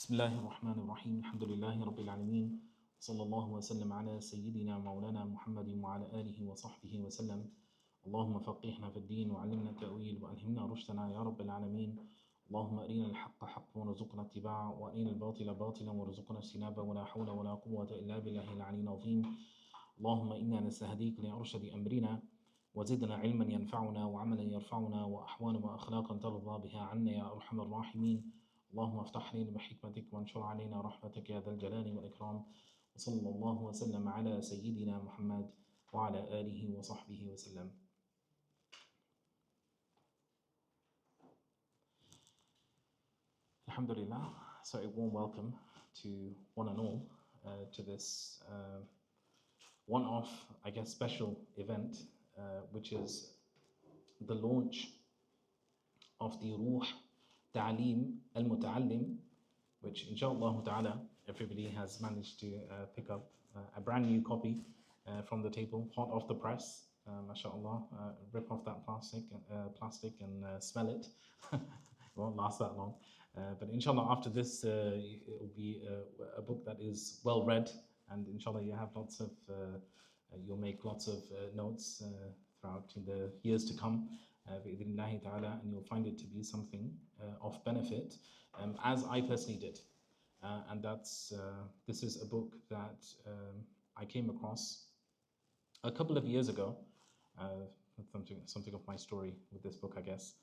بسم الله الرحمن الرحيم الحمد لله رب العالمين صلى الله وسلم على سيدنا مولانا محمد وعلى آله وصحبه وسلم اللهم فقهنا في الدين وعلمنا التأويل وألهمنا رشدنا يا رب العالمين اللهم أرنا الحق حقا وارزقنا اتباعه وأرنا الباطل باطلا وارزقنا اجتنابه ولا حول ولا قوة إلا بالله العلي العظيم اللهم إنا نستهديك لأرشد أمرنا وزدنا علما ينفعنا وعملا يرفعنا وأحوالا وأخلاقا ترضى بها عنا يا أرحم الراحمين اللهم افتح علينا بحكمتك وانشر علينا رحمتك يا ذا الجلال والإكرام وصلى الله وسلم على سيدنا محمد وعلى آله وصحبه وسلم. Alhamdulillah, so a warm welcome to one and all to this one-off, I guess, special event, which is the launch of the Ruh Taʿlim al-Mutaʿallim, which inshallah ta'ala everybody has managed to pick up a brand new copy from the table, hot off the press, mashallah, rip off that plastic and smell it. It won't last that long. But inshallah after this it will be a book that is well read, and inshallah you have lots of, you'll make lots of notes throughout in the years to come. And you'll find it to be something of benefit, as I personally did. And this is a book that I came across a couple of years ago. Something of my story with this book, I guess.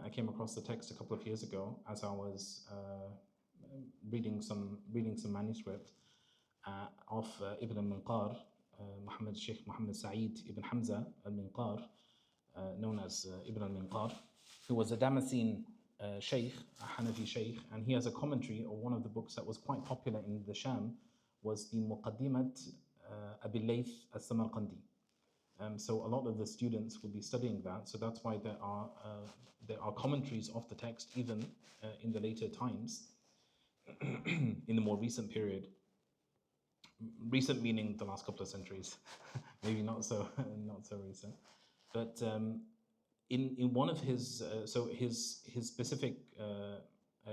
I came across the text a couple of years ago as I was reading some manuscript of Ibn al-Minqar, Shaykh Saʿid ibn Hamza al-Minqar, known as Ibn al-Minqar, who was a Damascene Shaykh, a Hanafi Shaykh, and he has a commentary, or one of the books that was quite popular in the Sham was the Muqaddima al-Layth al-Samarqandi. So a lot of the students will be studying that, so that's why there are commentaries of the text even in the later times, in the more recent period. Recent meaning the last couple of centuries, maybe not so recent. But in one of his his specific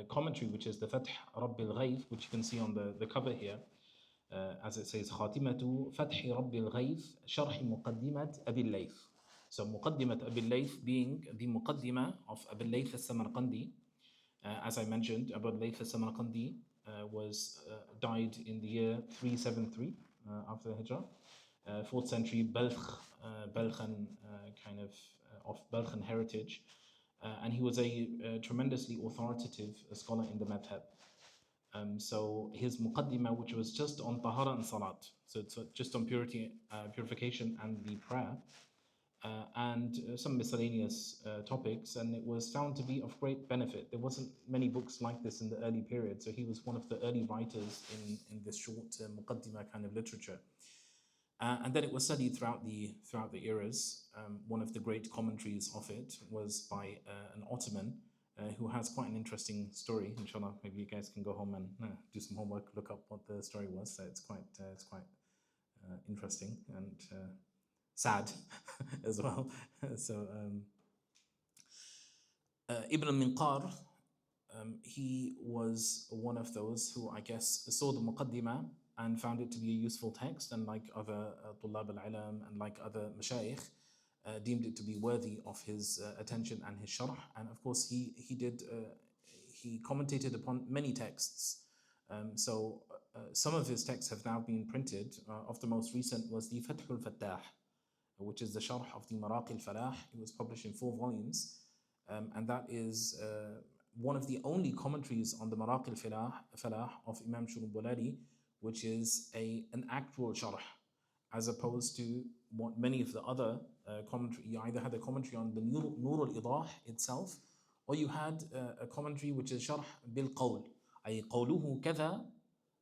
commentary, which is the Fath Rabb al-Layth, which you can see on the cover here, as it says, Khatimatu Fath Rabb al-Layth Sharh Muqaddimat al-Layth. So Muqaddimat al-Layth being the Muqaddima of al-Layth al-Samarqandi. As I mentioned, al-Layth al-Samarqandi was died in the year 373 after the Hijrah. 4th century Balkhan of Balkhan heritage, and he was a tremendously authoritative scholar in the madhab. So his muqaddimah, which was just on tahara and salat, so it's just on purification and the prayer, and some miscellaneous topics, and it was found to be of great benefit. There wasn't many books like this in the early period, so he was one of the early writers in this short muqaddimah kind of literature. And then it was studied throughout the eras. One of the great commentaries of it was by an Ottoman who has quite an interesting story. Inshallah, maybe you guys can go home and do some homework, look up what the story was. So it's quite interesting and sad as well. So Ibn al-Minqar, he was one of those who, I guess, saw the Muqaddimah and found it to be a useful text, and like other Tullab al-Ilm and like other Mashayikh, deemed it to be worthy of his attention and his sharh. And of course he commentated upon many texts. So some of his texts have now been printed. Of the most recent was the Fath al-Fattah, which is the sharh of the Maraq al-Falah. It was published in 4 volumes, and that is one of the only commentaries on the Maraq al-Falah of Imam Shurubulali, which is an actual sharh, as opposed to what many of the other commentary. You either had a commentary on the Nur al-Idah itself, or you had a commentary which is sharh bil qawl, ay qawluhu kadha,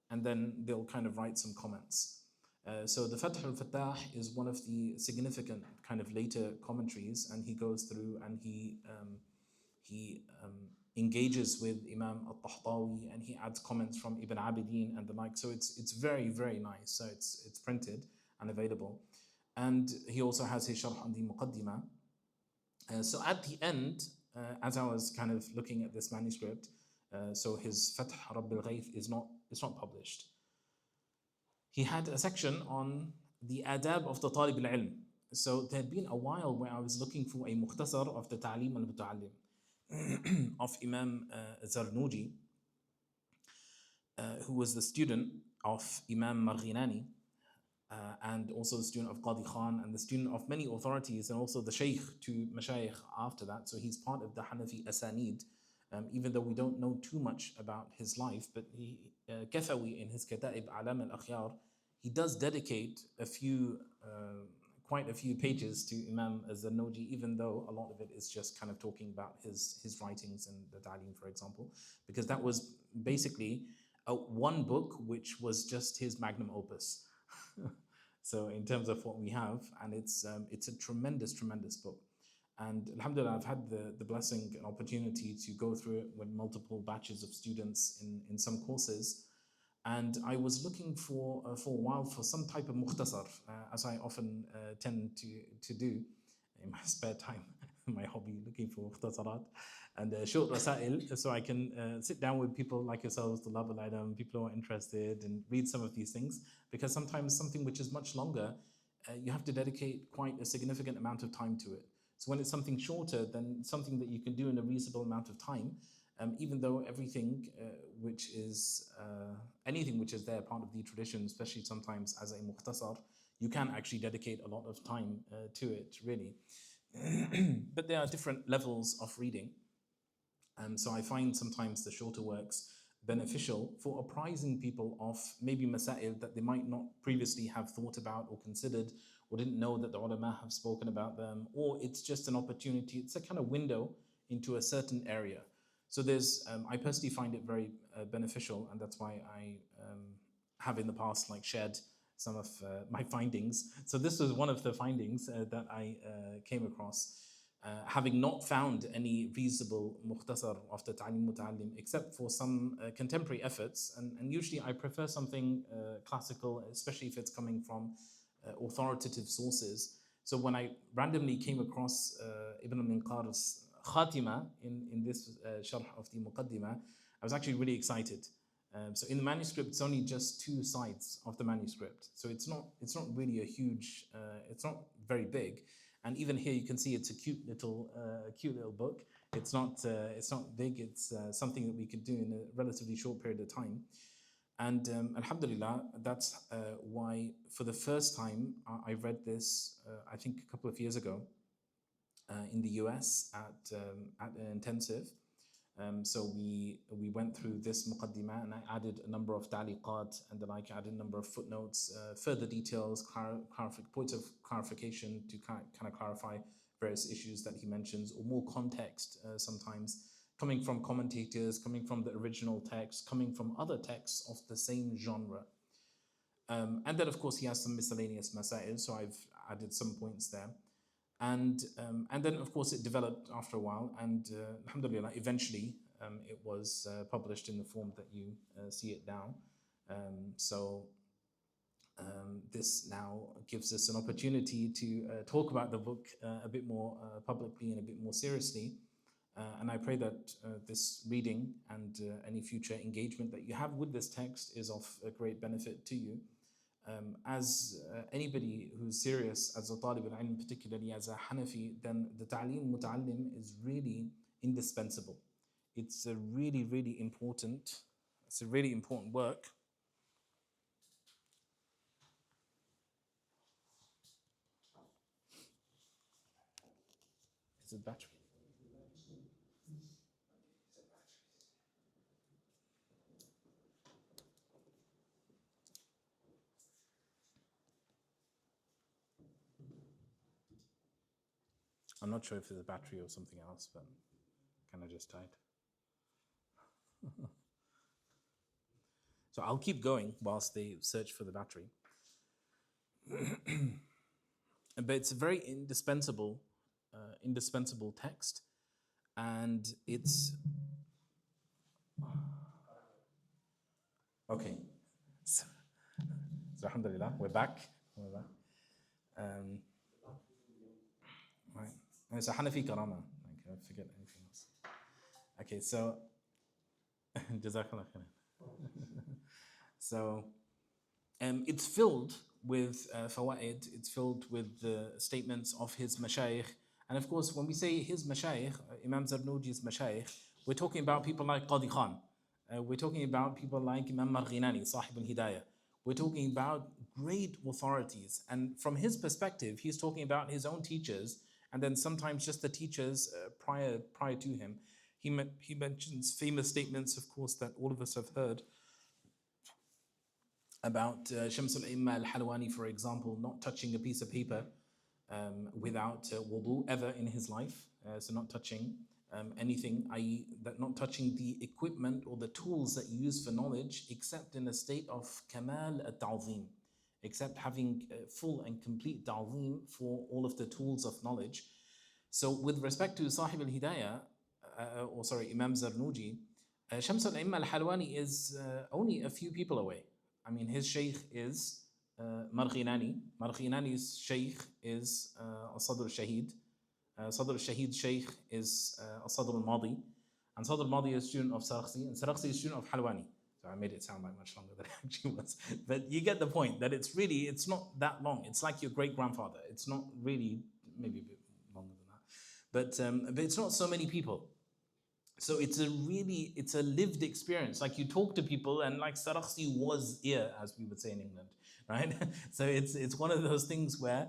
and then they'll kind of write some comments. So the Fath al-Fattah is one of the significant kind of later commentaries, and he goes through and he engages with Imam al-Tahtawi, and he adds comments from Ibn Abidin and the like. So it's very, very nice. So it's printed and available. And he also has his sharh on the Muqaddimah. So at the end, as I was kind of looking at this manuscript, So his Fath Rabb al-Layth is not, it's not published. He had a section on the adab of the Talib al-Ilm. So there had been a while where I was looking for a mukhtasar of the Taʿlim al-Mutaʿallim of Imam Zarnuji, who was the student of Imam Marghinani, and also the student of Qadi Khan, and the student of many authorities, and also the Shaykh to Mashayikh after that. So he's part of the Hanafi Asanid, even though we don't know too much about his life. But he, Kathawi in his Kata'ib Alam al-Akhyar, he does dedicate a few, quite a few pages to Imam Zarnuji, even though a lot of it is just kind of talking about his writings and the Ta'lim, for example, because that was basically one book which was just his magnum opus. So in terms of what we have, and it's a tremendous book. And alhamdulillah, I've had the blessing and opportunity to go through it with multiple batches of students in some courses. And I was looking for a while for some type of mukhtasar, as I often tend to do in my spare time, my hobby, looking for mukhtasarat and short rasail, so I can sit down with people like yourselves, the love al-ilm, people who are interested, and read some of these things, because sometimes something which is much longer, you have to dedicate quite a significant amount of time to it. So when it's something shorter, then something that you can do in a reasonable amount of time, even though everything which is, anything which is there, part of the tradition, especially sometimes as a mukhtasar, you can actually dedicate a lot of time to it, really. But there are different levels of reading. So I find sometimes the shorter works beneficial for apprising people of maybe masail that they might not previously have thought about or considered, or didn't know that the ulama have spoken about them, or it's just an opportunity, it's a kind of window into a certain area. So there's, I personally find it very beneficial, and that's why I have in the past shared some of my findings. So this was one of the findings that I came across. Having not found any reasonable mukhtasar of the Taʿlim al-Mutaʿallim, except for some contemporary efforts, and usually I prefer something classical, especially if it's coming from authoritative sources. So when I randomly came across Ibn al-Minqar's Khatima in this sharh of the Muqaddima, I was actually really excited. So in the manuscript, it's only just 2 sides of the manuscript, so it's not really a huge, it's not very big. And even here, you can see it's a cute little book. It's not big. It's something that we could do in a relatively short period of time. And alhamdulillah, that's why for the first time I read this. I think a couple of years ago in the US at an intensive. So we went through this Muqaddima, and I added a number of ta'liqat, and then I added a number of footnotes, further details, points of clarification to kind of clarify various issues that he mentions, or more context sometimes, coming from commentators, coming from the original text, coming from other texts of the same genre. And then of course he has some miscellaneous masail, so I've added some points there. And then, of course, it developed after a while, and alhamdulillah, eventually it was published in the form that you see it now. So this now gives us an opportunity to talk about the book a bit more publicly and a bit more seriously. And I pray that this reading and any future engagement that you have with this text is of a great benefit to you. As anybody who's serious as a talib al-ilm, particularly as a Hanafi, then the Taʿlim al-Mutaʿallim is really indispensable. It's a really important work. Is it battery? I'm not sure if it's a battery or something else, but kind of just died. So I'll keep going whilst they search for the battery. But it's a very indispensable text, and it's okay. So alhamdulillah, we're back. Right. It's a Hanafi Karama. I forget anything else. Okay, so Jazakallah khairan. So it's filled with fawaid, it's filled with the statements of his mashayikh. And of course, when we say his mashayikh, Imam Zarnuji's mashayikh, we're talking about people like Qadi Khan. We're talking about people like Imam Marghinani, Sahib al-Hidayah. We're talking about great authorities. And from his perspective, he's talking about his own teachers, and then sometimes just the teachers prior to him. He mentions famous statements, of course, that all of us have heard about Shams al-Imam al-Halwani, for example, not touching a piece of paper without wudu ever in his life. So not touching anything, i.e. that not touching the equipment or the tools that you use for knowledge, except in a state of kamal al-ta'zim, except having full and complete ta'zim for all of the tools of knowledge. So with respect to Sahib al-Hidayah, Imam Zarnuji, Shams al-Imam al-Halwani is only a few people away. I mean, his shaykh is Marghinani. Marghinani's shaykh is Sadr al-Shahid. Sadr al-Shahid's shaykh is Sadr al-Madi. And Sadr al-Madi is a student of Sarakhsi, and Sarakhsi is a student of Halwani. So I made it sound like much longer than it actually was. But you get the point, that it's not that long. It's like your great-grandfather. It's not really, maybe a bit longer than that. But it's not so many people. So it's a lived experience. Like you talk to people, and like Sarakhsi was here, as we would say in England, right? So it's one of those things where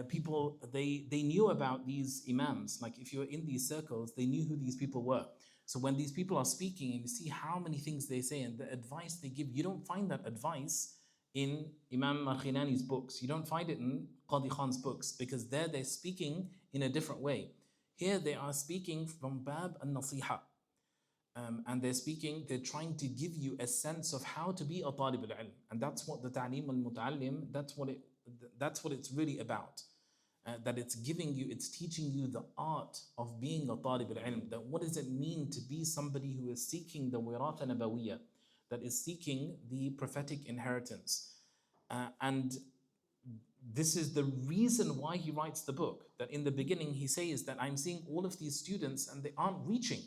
people, they knew about these imams. Like if you were in these circles, they knew who these people were. So when these people are speaking and you see how many things they say and the advice they give, you don't find that advice in Imam Marghinani's books. You don't find it in Qadi Khan's books, because there they're speaking in a different way. Here they are speaking from Bab al-Nasiha. And they're trying to give you a sense of how to be a talib al-ilm. And that's what the Taʿlim al-Mutaʿallim, that's what it's really about. That it's teaching you the art of being a talib al-ilm. That what does it mean to be somebody who is seeking the wiratha nabawiyya, that is seeking the prophetic inheritance. And this is the reason why he writes the book. That in the beginning he says that I'm seeing all of these students and they aren't reaching.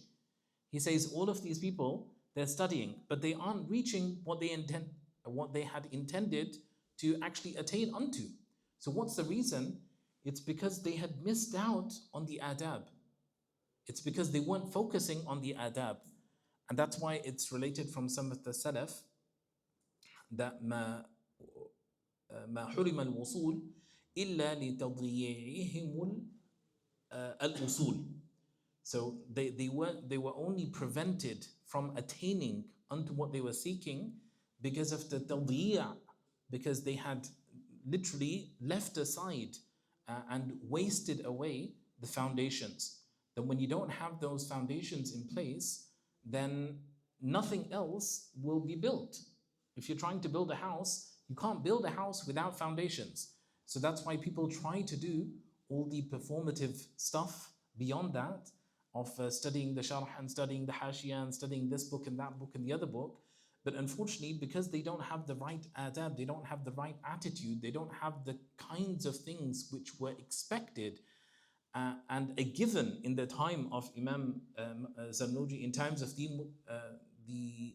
He says all of these people, they're studying, but they aren't reaching what they had intended to actually attain unto. So what's the reason? It's because they had missed out on the adab. It's because they weren't focusing on the adab. And that's why it's related from some of the Salaf that ما حرم الوصول إلا لتضييعهم الأصول. So they were only prevented from attaining unto what they were seeking because of the tadhiya, because they had literally left aside and wasted away the foundations. That when you don't have those foundations in place, then nothing else will be built. If you're trying to build a house, you can't build a house without foundations. So that's why people try to do all the performative stuff beyond that, of studying the sharh and studying the hashiyah and studying this book and that book and the other book. But unfortunately, because they don't have the right adab, they don't have the right attitude, they don't have the kinds of things which were expected and a given in the time of Imam Zarnuji, in terms of the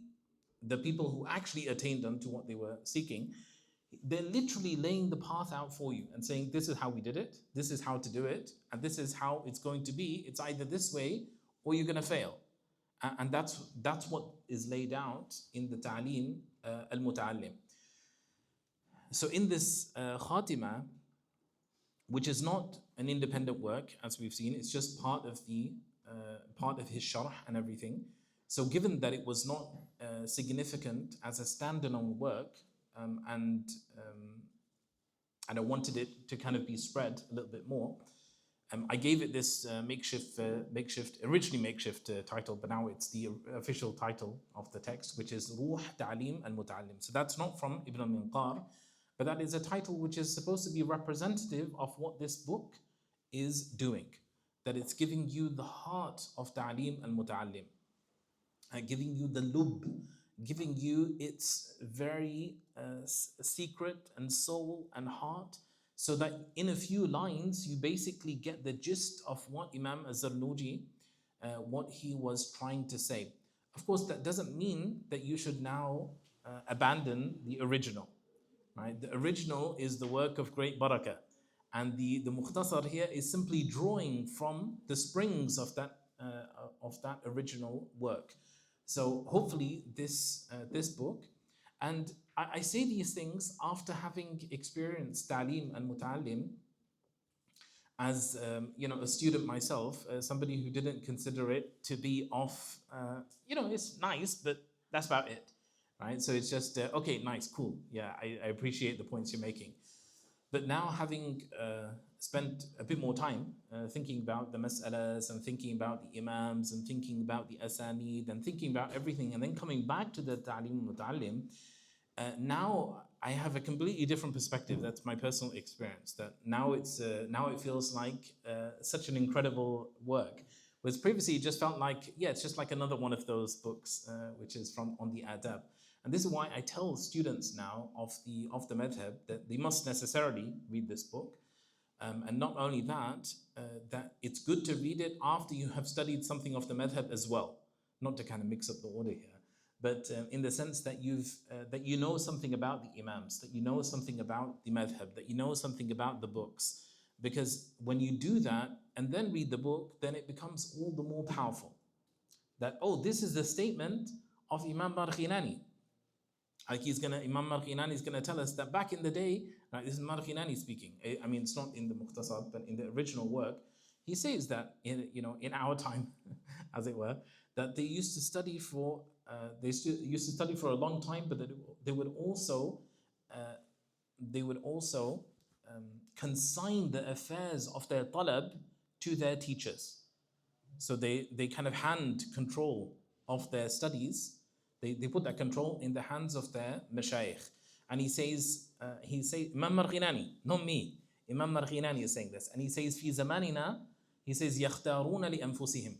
people who actually attained unto what they were seeking. They're literally laying the path out for you and saying, this is how we did it, this is how to do it, and this is how it's going to be. It's either this way or you're going to fail. And that's what is laid out in the Taʿlim al-Mutaʿallim. So in this Khatima, which is not an independent work, as we've seen, it's just part of his sharh and everything. So given that it was not significant as a standalone work, and I wanted it to kind of be spread a little bit more, I gave it this originally makeshift title, but now it's the official title of the text, which is Ruh Taʿlim al-Mutaʿallim. So that's not from Ibn al-Minqar, but that is a title which is supposed to be representative of what this book is doing. That it's giving you the heart of Taʿlim al-Mutaʿallim, giving you the lub, giving you its very secret and soul and heart, so that in a few lines you basically get the gist of what Imam Zarnuji, what he was trying to say. Of course, that doesn't mean that you should now abandon the original. Right? The original is the work of great barakah. And the mukhtasar here is simply drawing from the springs of that original work. So hopefully this book, and I say these things after having experienced Taʿlim al-Mutaʿallim as a student myself, somebody who didn't consider it to be off. It's nice, but that's about it, right? So it's just okay, nice, cool. Yeah, I appreciate the points you're making. But now having spent a bit more time thinking about the mas'alas and thinking about the imams and thinking about the asanid and thinking about everything, and then coming back to the Taʿlim al-Mutaʿallim, now I have a completely different perspective. That's my personal experience. That now it feels like such an incredible work. Whereas previously it just felt like, yeah, it's just like another one of those books, which is on the adab. And this is why I tell students now of the madhab that they must necessarily read this book. And not only that, that it's good to read it after you have studied something of the madhab as well. Not to kind of mix up the order here, but in the sense that you know something about the imams, that you know something about the madhab, that you know something about the books. Because when you do that and then read the book, then it becomes all the more powerful. That, oh, this is the statement of Imam Marghinani. Like Imam Marghinani is gonna tell us that back in the day, right, this is Marghinani speaking. I mean, it's not in the Mukhtasar, but in the original work, he says that in our time, as it were, that they used to study for a long time, but that they would also consign the affairs of their talab to their teachers. So they kind of hand control of their studies. They put that control in the hands of their mashayikh. And he says, Imam Marghinani, not me. Imam Marghinani is saying this. And he says, في زماننا, he says, يختارون لأنفسهم.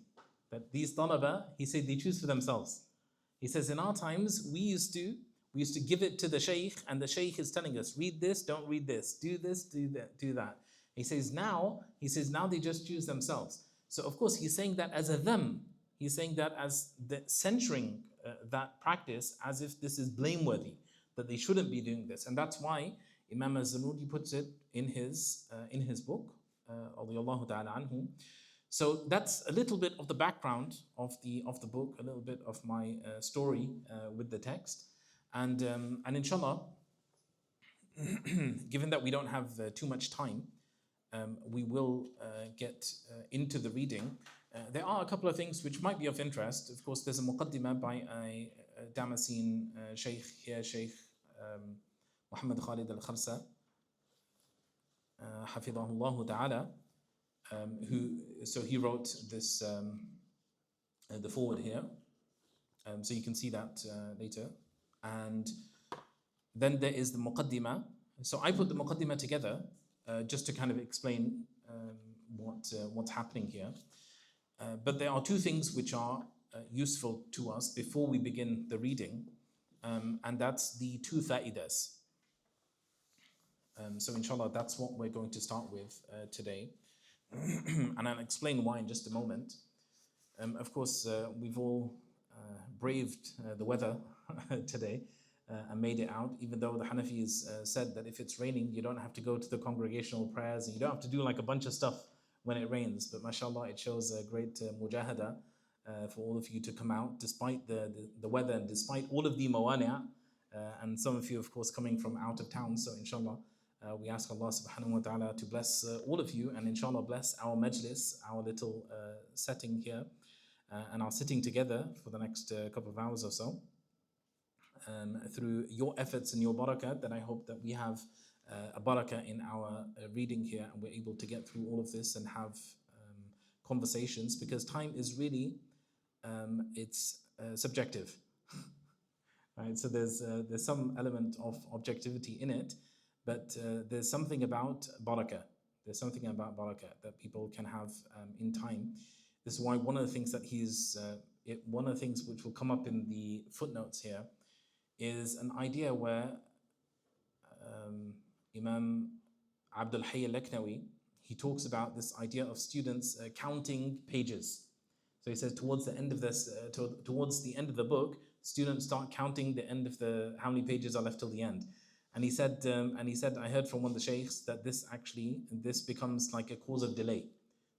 That these talaba, he said, they choose for themselves. He says, in our times, we used to give it to the shaykh, and the shaykh is telling us, read this, don't read this, do this, do that, do that. He says now they just choose themselves. So of course, he's saying that as a them. He's saying that as the censoring that practice as if this is blameworthy, that they shouldn't be doing this. And that's why Imam Zarnuji puts it in his book, radiyallahu ta'ala anhu. So that's a little bit of the background of the book, a little bit of my story with the text. And inshallah, given that we don't have too much time, we will get into the reading. There are a couple of things which might be of interest. Of course, there's a Muqaddima by a Damascene Shaykh here, Shaykh Muhammad Khalid al-Kharsa, hafidhahullah ta'ala, so he wrote this, the foreword here. So you can see that later. And then there is the Muqaddima. So I put the Muqaddima together just to kind of explain what's happening here. But there are two things which are useful to us before we begin the reading, and that's the two fa'idas. So inshallah, that's what we're going to start with today. And I'll explain why in just a moment. Of course, we've all braved the weather today and made it out, even though the Hanafis said that if it's raining, you don't have to go to the congregational prayers and you don't have to do like a bunch of stuff when it rains. But mashallah, it shows a great mujahada for all of you to come out despite the weather and despite all of the mawani', and some of you, of course, coming from out of town. So inshallah, we ask Allah subhanahu wa ta'ala to bless all of you, and inshallah bless our majlis, our little setting here, and our sitting together for the next couple of hours or so. Through your efforts and your barakah, that I hope that we have a barakah in our reading here, and we're able to get through all of this and have conversations, because time is really, it's subjective. Right? So there's some element of objectivity in it, but there's something about barakah. There's something about barakah that people can have in time. This is why one of the things that one of the things which will come up in the footnotes here is an idea where Imam Abdul Hayy al-Laknawi, he talks about this idea of students counting pages. So he says towards the end of this, towards the end of the book, students start counting the end of the how many pages are left till the end. And he said, I heard from one of the sheikhs that this becomes like a cause of delay,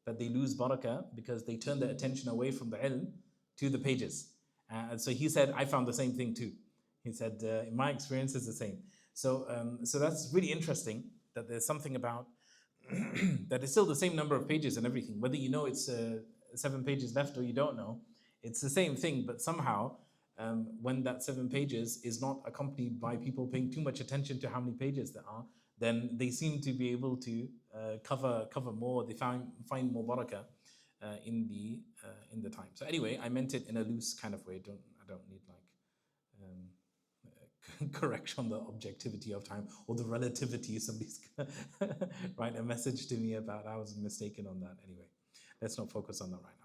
that they lose barakah because they turn their attention away from the ilm to the pages. So he said, I found the same thing too. He said, in my experience, is the same. So that's really interesting that there's something about that it's still the same number of pages and everything, whether you know it's 7 pages left or you don't know, it's the same thing. But somehow, when that 7 pages is not accompanied by people paying too much attention to how many pages there are, then they seem to be able to cover more. They find more barakah in the time. So anyway, I meant it in a loose kind of way. I don't need like correction on the objectivity of time or the relativity. Somebody's write a message to me about I was mistaken on that. Anyway, let's not focus on that right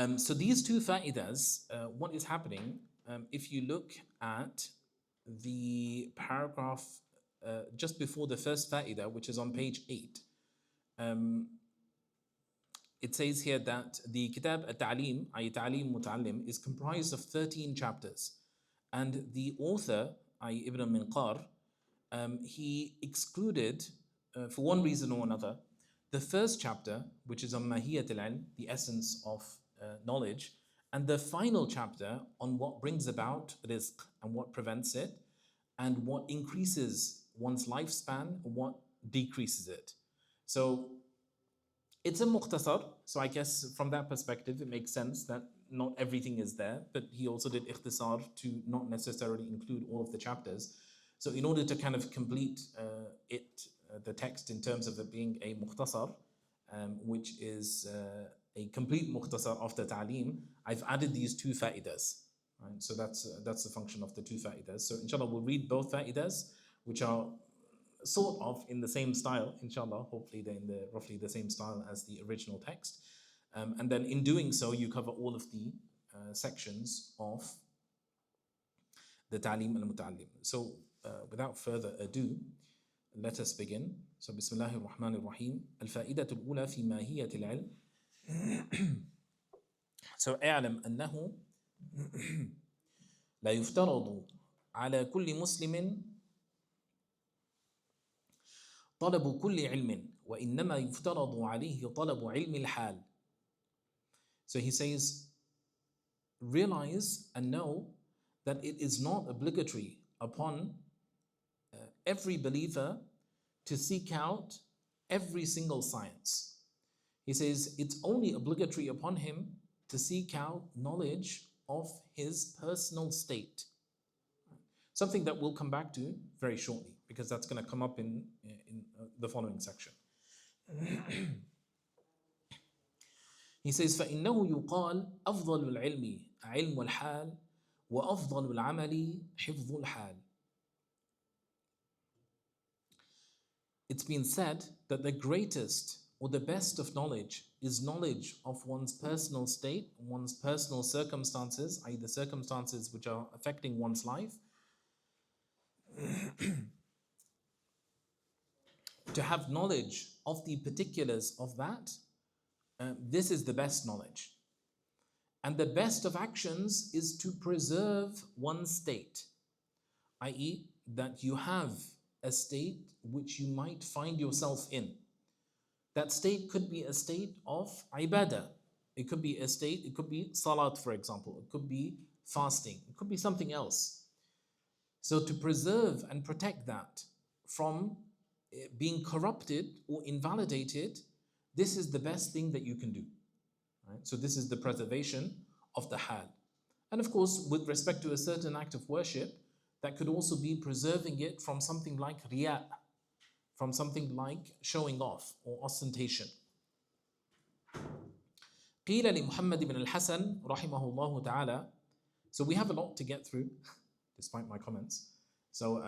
now. So these two fa'idas, what is happening, if you look at the paragraph just before the first fa'ida, which is on page 8, it says here that the Kitab al-Ta'lim, Ta'lim al-Mutaʿallim, is comprised of 13 chapters. And the author, Ibn al-Minqar, he excluded, for one reason or another, the first chapter, which is on Mahiyat al-Ilm, the essence of knowledge, and the final chapter on what brings about rizq and what prevents it, and what increases one's lifespan and what decreases it. So it's a mukhtasar, so I guess from that perspective it makes sense that not everything is there, but he also did ikhtisar to not necessarily include all of the chapters. So in order to kind of complete the text in terms of it being a mukhtasar, which is a complete mukhtasar of the ta'lim, I've added these two fa'idas. Right? So that's the function of the two fa'idas. So inshallah we'll read both fa'idas, which are sort of in the same style, inshallah, hopefully they're in roughly the same style as the original text. And then in doing so, you cover all of the sections of the Ta'lim al-Mutaʿallim. So without further ado, let us begin. So Bismillahir Rahmanir Rahim. Al-Fa'idatul Ula fi Mahiyatil Ilm. So اعلم أنه لا يفترض على كل مسلم طلب كل علم وإنما يفترض عليه طلب علم الحال. So he says, realize and know that it is not obligatory upon every believer to seek out every single science. He says it's only obligatory upon him to seek out knowledge of his personal state. Something that we'll come back to very shortly, because that's going to come up in the following section. He says, فَإِنَّهُ يُقَالْ أَفْضَلُ الْعِلْمِ عِلْمُ الْحَالِ وَأَفْضَلُ الْعَمَلِ حِفْظُ الْحَالِ. It's been said that the greatest or the best of knowledge is knowledge of one's personal state, one's personal circumstances, i.e. the circumstances which are affecting one's life. To have knowledge of the particulars of that, this is the best knowledge. And the best of actions is to preserve one's state, i.e. that you have a state which you might find yourself in. That state could be a state of ibadah. It could be salat, for example. It could be fasting. It could be something else. So to preserve and protect that from being corrupted or invalidated, this is the best thing that you can do. Right? So this is the preservation of the hal. And of course, with respect to a certain act of worship, that could also be preserving it from something like riya, from something like showing off or ostentation. قيل لمحمد بن الحسن رحمه الله تعالى. So we have a lot to get through, despite my comments. So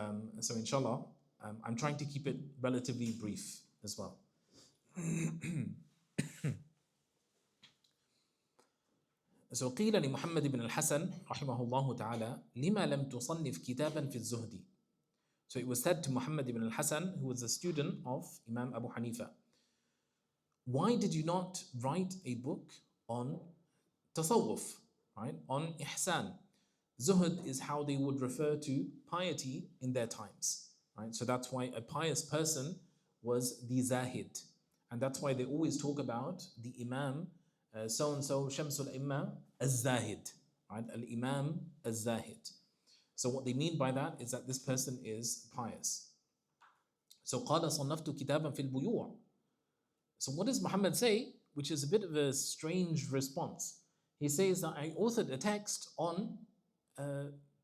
inshallah, I'm trying to keep it relatively brief as well. So قيل لمحمد بن الحسن رحمه الله تعالى لما لم تصنف كتابا في الزهد. So it was said to Muhammad ibn al-Hasan, who was a student of Imam Abu Hanifa, why did you not write a book on tasawwuf, right? On ihsan. Zuhud is how they would refer to piety in their times, right? So that's why a pious person was the zahid. And that's why they always talk about the Imam, so and so, Shamsul Imam, al-Zahid, right? Al-Imam al-Zahid. So what they mean by that is that this person is pious. So قال صنفت كتابا في البيوع. So what does Muhammad say? Which is a bit of a strange response. He says that I authored a text on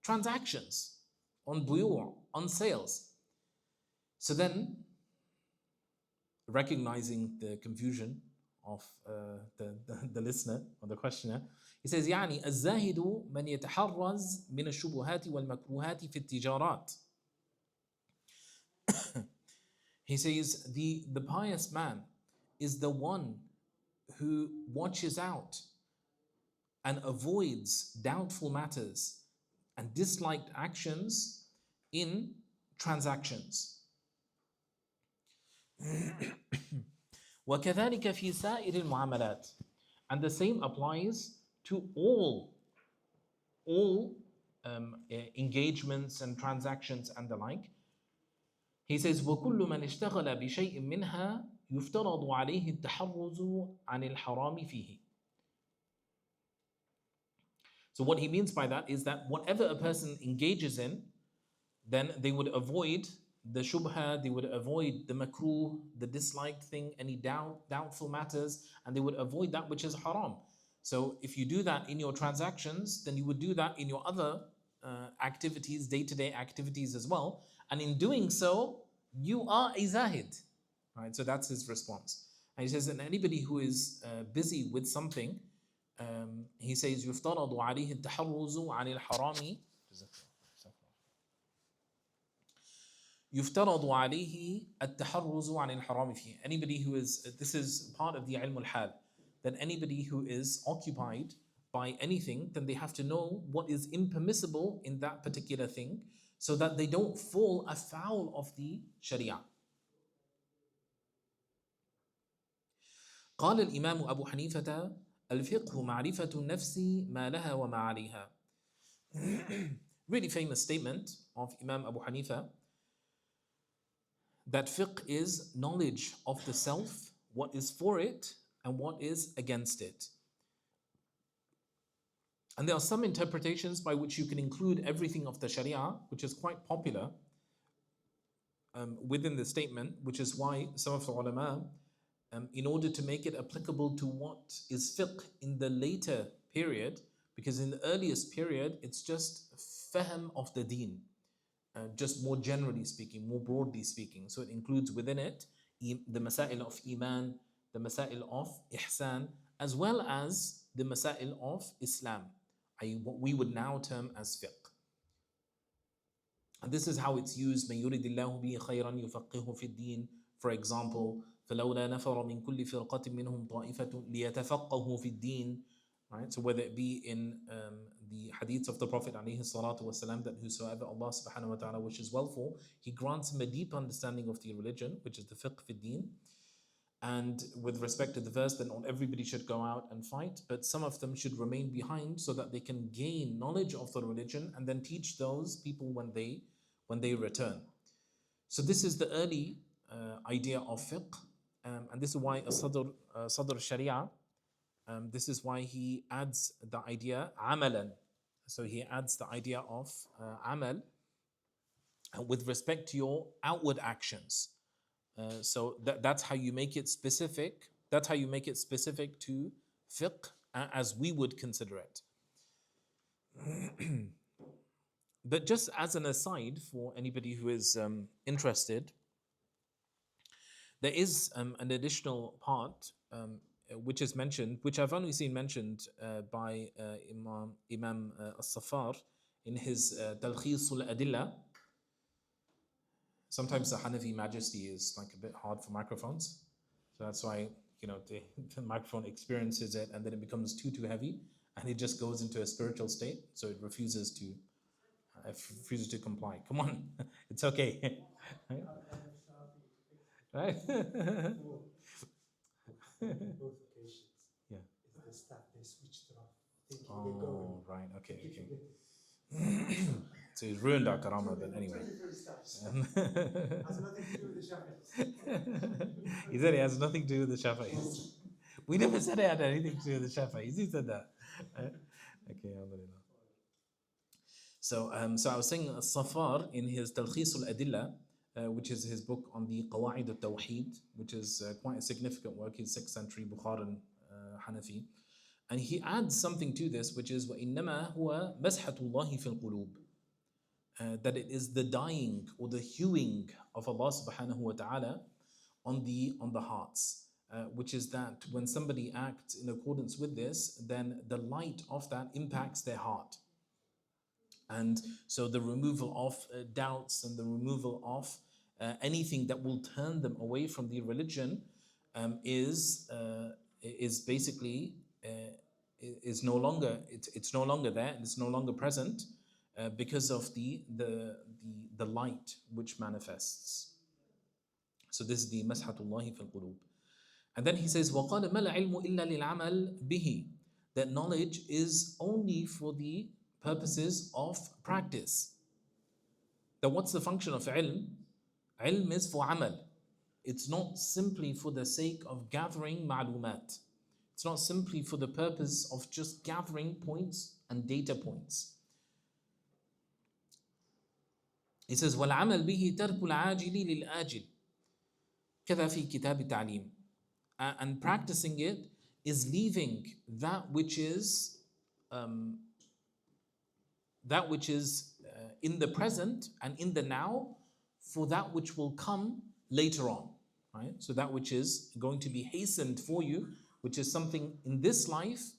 transactions, on buyu', on sales. So then, recognizing the confusion of the listener or the questioner, he says يعني الزاهد من يتحرز من الشبهات والمكروهات في التجارات. He says the pious man is the one who watches out and avoids doubtful matters and disliked actions in transactions. وكذلك في سائر المعاملات. And the same applies to all engagements and transactions and the like. He says وكل من اشتغل بشيء منها يفترض عليه التحرز عن الحرام فيه. So what he means by that is that whatever a person engages in, then they would avoid the shubha, they would avoid the makruh, the disliked thing, any doubtful matters, and they would avoid that which is haram. So if you do that in your transactions, then you would do that in your other activities, day-to-day activities as well. And in doing so, you are a zahid. Right? So that's his response. And he says that anybody who is busy with something, he says يفترض عليه التحرز عن الحرام. يفترض عليه التحرز عن الحرام فيه. Anybody who is, this is part of the ilm al-hal, that anybody who is occupied by anything, then they have to know what is impermissible in that particular thing so that they don't fall afoul of the sharia. قال الإمام أبو حنيفة الفقه معرفة النفس ما لها وما عليها. Really famous statement of Imam Abu Hanifa, that fiqh is knowledge of the self, what is for it and what is against it. And there are some interpretations by which you can include everything of the Sharia, which is quite popular within the statement, which is why some of the ulama, in order to make it applicable to what is fiqh in the later period, because in the earliest period, it's just fahm of the deen, just more generally speaking, more broadly speaking. So it includes within it the masail of iman, the masail of ihsan, as well as the masail of Islam, i.e. what we would now term as fiqh. And this is how it's used. مَن يُرِدِ اللَّهُ بِهِ خَيْرًا يُفَقِّهُ فِي الدِّينِ. For example, فَلَوْلَا نَفَرَ مِن كُلِّ فِرْقَةٍ مِّنْهُمْ طَائِفَةٌ لِيَتَفَقَّهُوا فِي الدِّينِ. Right? So whether it be in the hadiths of the Prophet ﷺ, that whosoever Allah subhanahu wa ta'ala wishes well for, He grants him a deep understanding of the religion, which is the fiqh fi din. And with respect to the verse, that not everybody should go out and fight, but some of them should remain behind so that they can gain knowledge of the religion and then teach those people when they return. So this is the early idea of fiqh, and this is why Sadr Sharia, this is why he adds the idea amalan. So he adds the idea of amal with respect to your outward actions. So that's how you make it specific. That's how you make it specific to fiqh as we would consider it. But just as an aside for anybody who is interested, there is an additional part which is mentioned, which I've only seen mentioned by Imam al-Safar in his Talkhis al-Adilla. Sometimes the Hanafi majesty is like a bit hard for microphones, so that's why the microphone experiences it and then it becomes too heavy and it just goes into a spiritual state, so it refuses to comply. Come on, it's okay. Right? Yeah. the staff, they switched it off, thinking they're going. Oh, right. Okay. So he's ruined our karama, but anyway. Has nothing to do with the Shafi'is. He said it has nothing to do with the Shafi'is. We never said it had anything to do with the Shafi'is. He said that. Okay, alhamdulillah. So I was saying Safar in his Talkhis al-Adilla, which is his book on the Qawa'id al-Tawheed, which is quite a significant work. He's 6th century Bukharan Hanafi. And he adds something to this, which is وَإِنَّمَا هُوَ مَسْحَةُ اللَّهِ فِي الْقُلُوبِ, that it is the dyeing or the hueing of Allah subhanahu wa ta'ala on the hearts, which is that when somebody acts in accordance with this, then the light of that impacts their heart. And so the removal of doubts and the removal of anything that will turn them away from the religion is basically is no longer it's no longer there, and it's no longer present because of the light which manifests. So this is the mas'hatullahi fil qulub. And then he says وَقَالَ مَا الْعِلْمُ إِلَّا لِلْعَمَلِ بِهِ, that knowledge is only for the purposes of practice. Then what's the function of ilm? Ilm is for amal. It's not simply for the sake of gathering ma'lumat. It's not simply for the purpose of just gathering points and data points. He says وَالْعَمَلْ بِهِ تَرْكُ الْعَاجِلِ لِلْآجِلِ كَذَا فِي كِتَابِ التَّعْلِيمِ. And practicing it is leaving that which is in the present and in the now for that which will come later on, right? So that which is going to be hastened for you, which is something in this life,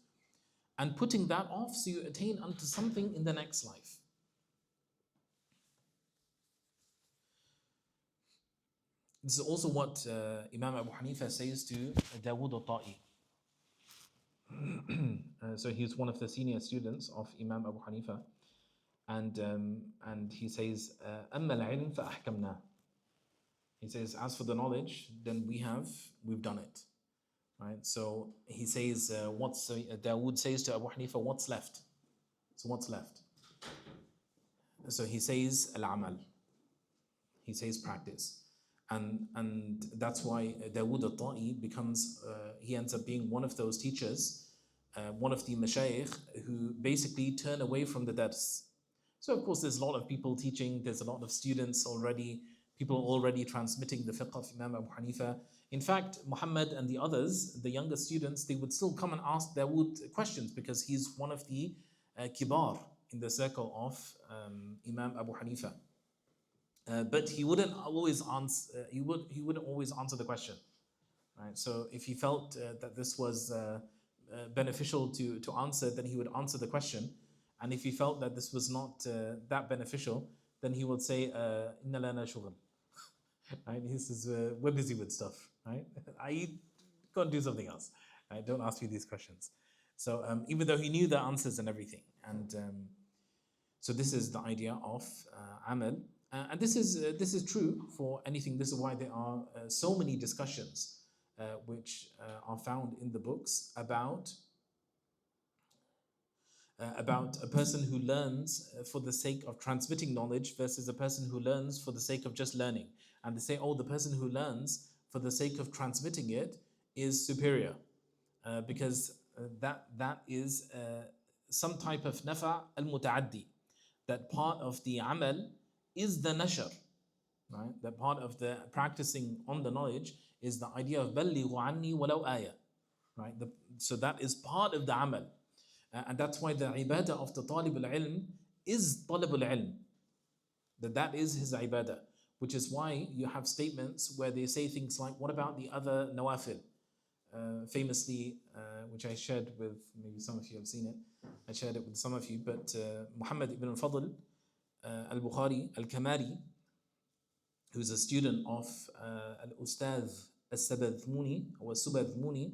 and putting that off so you attain unto something in the next life. This is also what Imam Abu Hanifa says to Dawood al-Ta'i. So he's one of the senior students of Imam Abu Hanifa. And he says, أَمَّا الْعِلْمِ فَأَحْكَمْنَا. He says, as for the knowledge, then we've done it. Right? So he says, Dawood says to Abu Hanifa, what's left? So what's left? So he says, al-amal. He says practice. And that's why Dawood al-Ta'i he ends up being one of those teachers, one of the mashayikh who basically turn away from the dars. So of course there's a lot of people teaching, there's a lot of students already, people already transmitting the fiqh of Imam Abu Hanifa. In fact, Muhammad and the others, the younger students, they would still come and ask Dawood questions because he's one of the kibar in the circle of Imam Abu Hanifa. But he wouldn't always answer. He wouldn't always answer the question, right? So if he felt that this was beneficial to answer, then he would answer the question. And if he felt that this was not that beneficial, then he would say, "Inna lana shughal." Right? He says, "We're busy with stuff, right? I go and do something else. Right? Don't ask me these questions." So even though he knew the answers and everything, and so this is the idea of amal. And this is true for anything. This is why there are so many discussions which are found in the books about a person who learns for the sake of transmitting knowledge versus a person who learns for the sake of just learning. And they say, oh, the person who learns for the sake of transmitting it is superior because that is some type of nafa al-muta'addi. That part of the amal is the nashr, right? That part of the practicing on the knowledge is the idea of بَلِّغُ عَنِّي وَلَوْ آيَةً, right? So that is part of the amal. And that's why the ibadah of the talib al-ilm is talib al-ilm. That is his ibadah. Which is why you have statements where they say things like, what about the other nawafil? Famously, which I shared with, maybe some of you have seen it, I shared it with some of you, but Muhammad ibn al-Fadl al-Bukhari al-Kamari, who's a student of al-Ustadh al-Sabadhmuni, or Subadhmuni,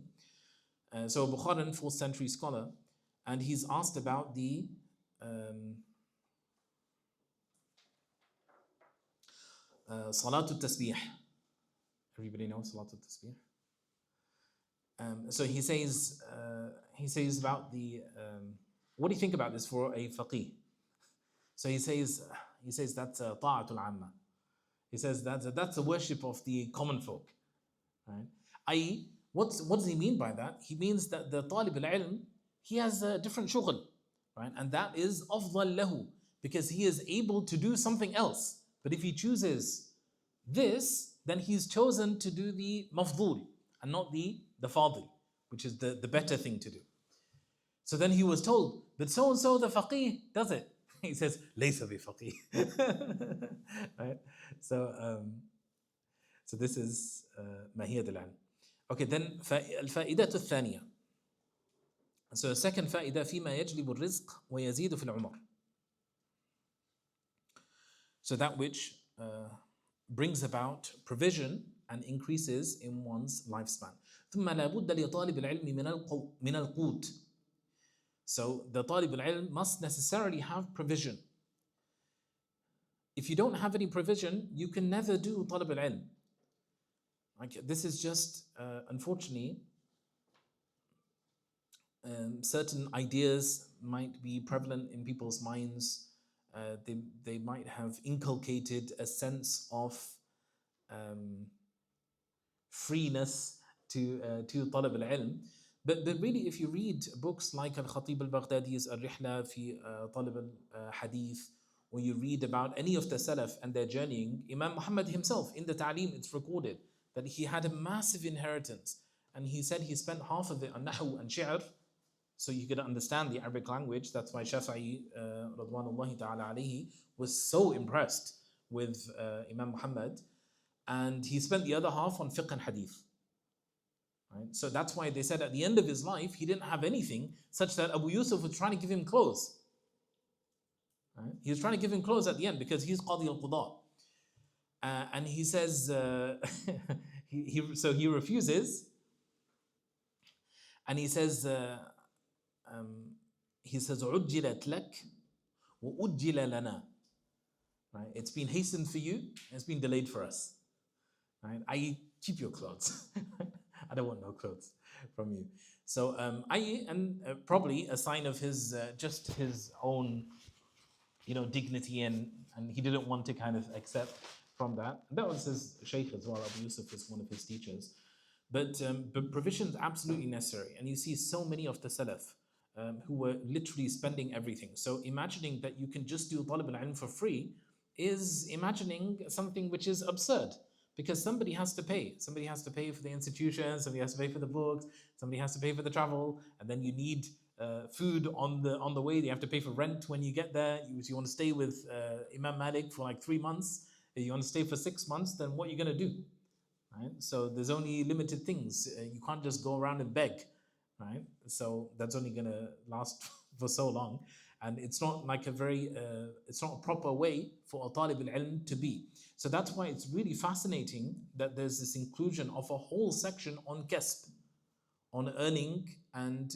so a Bukharan 4th century scholar, and he's asked about the Salatul Tasbih. Everybody knows Salatul Tasbih? So he says about the what do you think about this for a faqih? So he says that's ta'atul amma. He says that's the worship of the common folk, right? I.e., what does he mean by that? He means that the talib al-ilm, he has a different shughl, right? And that is afdal lahu, because he is able to do something else. But if he chooses this, then he's chosen to do the mafdul and not the fadil, which is the better thing to do. So then he was told, but so and so the faqih does it. He says, laysa bi faqih. Right? So this is mahiyat al-ilm. Okay, then الفائدة الثانية. So second فائدة فيما يجلب الرزق ويزيد في العمر. So that which brings about provision and increases in one's lifespan. ثم لا بد لطالب العلم من القوت. So the طالب العلم must necessarily have provision. If you don't have any provision, you can never do طالب العلم. Like, this is just, unfortunately, certain ideas might be prevalent in people's minds. They might have inculcated a sense of freeness to طلب العلم. But really, if you read books like al-Khatib al-Baghdadi's al-Rihla fi طلب al-Hadith, or you read about any of the Salaf and their journeying, Imam Muhammad himself, in the Ta'lim, it's recorded that he had a massive inheritance, and he said he spent half of it on nahu and shi'r, so you could understand the Arabic language. That's why Shafi'i radwanullahi ta'ala alayhi was so impressed with Imam Muhammad, and he spent the other half on fiqh and hadith. Right? So that's why they said at the end of his life he didn't have anything, such that Abu Yusuf was trying to give him clothes. Right? He was trying to give him clothes at the end because he's Qadi al-Qudaa. And he says, so he refuses, and he says, عُجِّلَتْ لَكْ وَأُجِّلَ لَنَا. Right? It's been hastened for you, and it's been delayed for us. Right? I keep your clothes. I don't want no clothes from you. So probably a sign of his just his own, dignity, and he didn't want to kind of accept from that. And that was his Shaykh as well. Abu Yusuf is one of his teachers. But provision is absolutely necessary. And you see so many of the Salaf who were literally spending everything. So imagining that you can just do talib al-ilm for free is imagining something which is absurd. Because somebody has to pay. Somebody has to pay for the institution, somebody has to pay for the books, somebody has to pay for the travel, and then you need food on the way. You have to pay for rent when you get there. You want to stay with Imam Malik for like 3 months. If you want to stay for 6 months, then what are you going to do? Right? So there's only limited things. You can't just go around and beg. Right? So that's only going to last for so long. And it's not like it's not a proper way for a talib al-ilm to be. So that's why it's really fascinating that there's this inclusion of a whole section on kasb, on earning and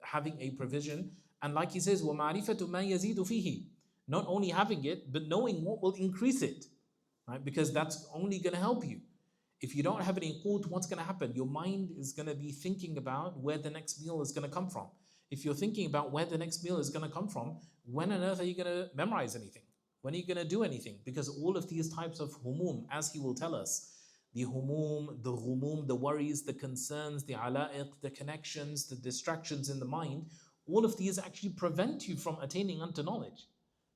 having a provision. And like he says, وَمَعْرِفَةُ مَا يَزِيدُ فِيهِ. Not only having it, but knowing what will increase it. Right? Because that's only going to help you. If you don't have any qut, what's going to happen? Your mind is going to be thinking about where the next meal is going to come from. If you're thinking about where the next meal is going to come from, when on earth are you going to memorize anything? When are you going to do anything? Because all of these types of humum, as he will tell us, the humum, the ghumum, the worries, the concerns, the ala'iq, the connections, the distractions in the mind, all of these actually prevent you from attaining unto knowledge.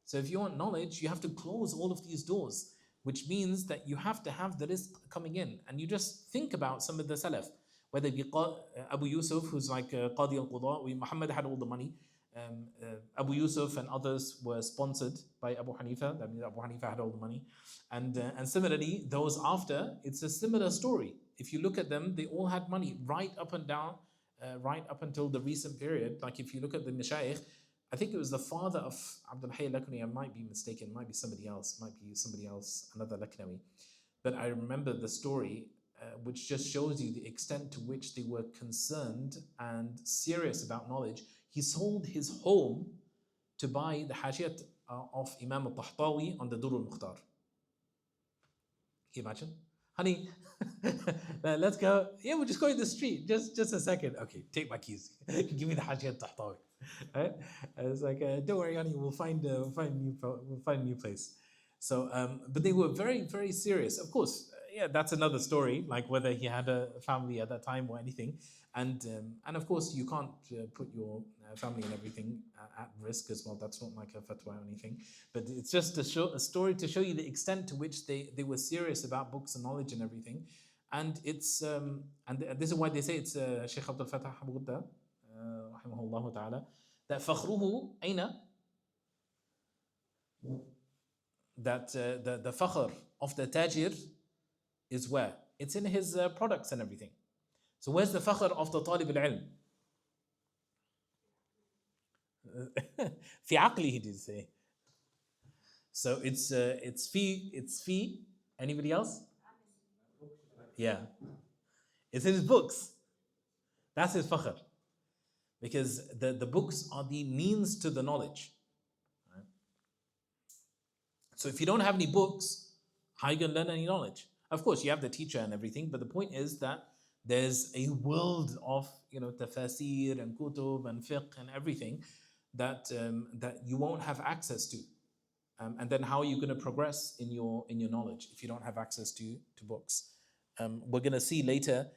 So if you want knowledge, you have to close all of these doors, which means that you have to have the rizq coming in. And you just think about some of the salaf, whether it be Abu Yusuf, who's like Qadi al-Qudaa. Muhammad had all the money. Abu Yusuf and others were sponsored by Abu Hanifa. That means Abu Hanifa had all the money. And similarly, those after, it's a similar story. If you look at them, they all had money right up and down, right up until the recent period. Like if you look at the Mashayikh, I think it was the father of Abdul Hayy al-Laknawi. I might be mistaken. It might be somebody else. Another Laknawi. But I remember the story, which just shows you the extent to which they were concerned and serious about knowledge. He sold his home to buy the hashiyat of Imam al-Tahtawi on the Durr al-Mukhtar. Can you imagine? honey, let's go. Yeah, we're just going to the street. Just a second. Okay, take my keys. Give me the hajjat tahtawi. Right? And it's like, don't worry, honey. We'll find a new place. So, but they were very, very serious. Of course, yeah, that's another story. Like whether he had a family at that time or anything, and of course you can't put your family and everything at risk as well. That's not like a fatwa or anything, but it's just a story to show you the extent to which they were serious about books and knowledge and everything. And it's and this is why they say it's Shaykh Abdul Fattah Abu Ghudda, rahimahullah ta'ala, that fakhruhu aina, that the fakhr of the tajir is where? It's in his products and everything. So where's the fakhr of the talib al-ilm? في عقله, he did say. So it's fi. Anybody else? Yeah. It's in his books. That's his fakhr. Because the books are the means to the knowledge. Right? So if you don't have any books, how are you going to learn any knowledge? Of course, you have the teacher and everything, but the point is that there's a world of tafasir and kutub and fiqh and everything that you won't have access to. And then how are you going to progress in your knowledge if you don't have access to books? We're going to see later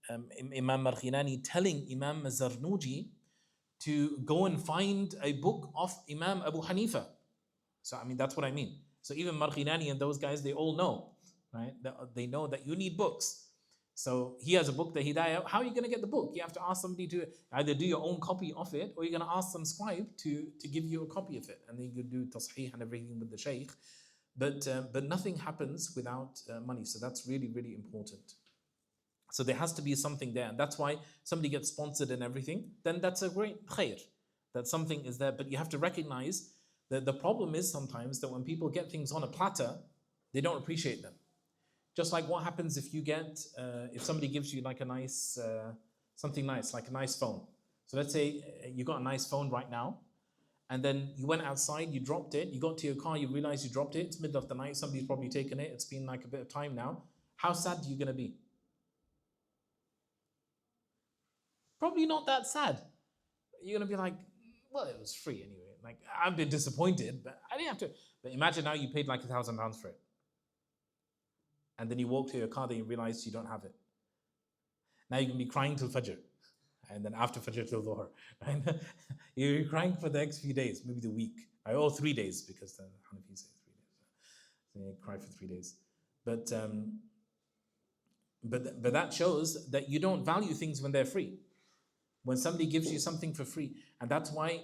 Imam Marghinani telling Imam Zarnuji to go and find a book of Imam Abu Hanifa. So I mean, that's what I mean. So even Marghinani and those guys, they all know, right? They know that you need books. So he has a book, the Hidayah. How are you going to get the book? You have to ask somebody to either do your own copy of it, or you're going to ask some scribe to give you a copy of it, and then you do tasheeh and everything with the shaykh. But nothing happens without money. So that's really, really important. So there has to be something there, and that's why somebody gets sponsored and everything. Then that's a great khair, that something is there. But you have to recognize that the problem is sometimes that when people get things on a platter, they don't appreciate them. Just like what happens if you get, if somebody gives you like a nice, something nice, like a nice phone. So let's say you got a nice phone right now, and then you went outside, you dropped it, you got to your car, you realize you dropped it, it's middle of the night, somebody's probably taken it, it's been like a bit of time now. How sad are you going to be? Probably not that sad. You're going to be like, well, it was free anyway. Like, I'm a bit disappointed, but I didn't have to. But imagine now you paid like £1,000 for it. And then you walk to your car, then you realize you don't have it. Now you can be crying till Fajr. And then after Fajr till Dhuhr. Right? You're crying for the next few days, maybe the week. Or 3 days, because the Hanafi say 3 days. So you cry for 3 days. But that shows that you don't value things when they're free. When somebody gives you something for free. And that's why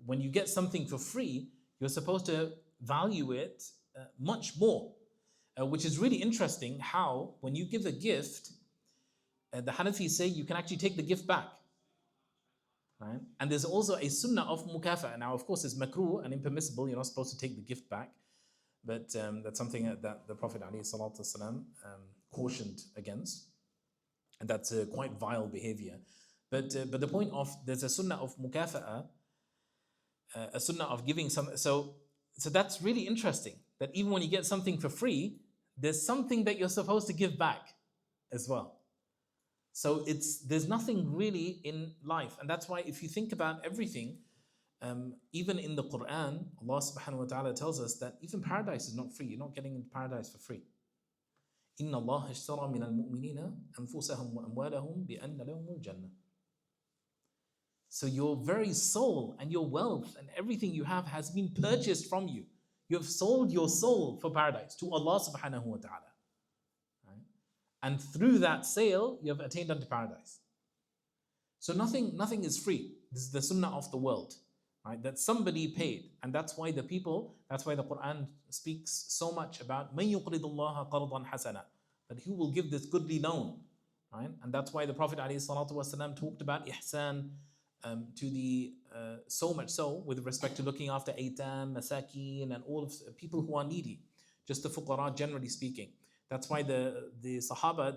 when you get something for free, you're supposed to value it much more. Which is really interesting how when you give a gift, the Hanafis say you can actually take the gift back. Right? And there's also a sunnah of mukafa. Now, of course, it's makruh and impermissible. You're not supposed to take the gift back. But that's something that the Prophet ﷺ cautioned against. And that's quite vile behavior. But the point of, there's a sunnah of mukafa'a, a sunnah of giving some. So that's really interesting. That even when you get something for free, there's something that you're supposed to give back as well. So there's nothing really in life. And that's why if you think about everything, even in the Quran, Allah subhanahu wa ta'ala tells us that even paradise is not free. You're not getting into paradise for free. إِنَّ اللَّهَ اشْتَرَى مِنَ الْمُؤْمِنِينَ أَنفُسَهُمْ وَأَمْوَالَهُمْ بِأَنَّ لَهُمُ الْجَنَّةِ. So your very soul and your wealth and everything you have has been purchased from you. You have sold your soul for paradise to Allah subhanahu wa ta'ala. Right? And through that sale, you have attained unto paradise. So nothing is free. This is the sunnah of the world. Right? That somebody paid. And that's why the Quran speaks so much about مَن يُقْرِضُ اللَّهَ قَرْضًا حَسَنًا, that who will give this goodly loan. Right? And that's why the Prophet ﷺ talked about ihsan, to the so much so with respect to looking after aitam, masakin, and all of the people who are needy, just the fuqara generally speaking. That's why the Sahaba,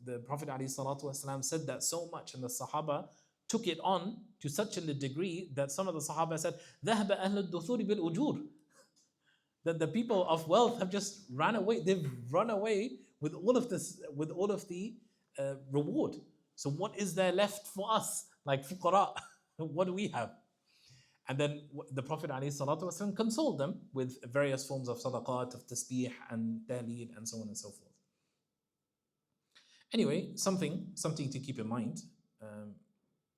the Prophet ﷺ said that so much, and the Sahaba took it on to such a degree that some of the Sahaba said, ذهب أهل الدثور بالأجور, that the people of wealth have just run away. They've run away with all of this, with all of the reward. So what is there left for us, like fuqara? What do we have? And then the Prophet ﷺ consoled them with various forms of sadaqat, of tasbih and ta'leed and so on and so forth. Anyway, something to keep in mind.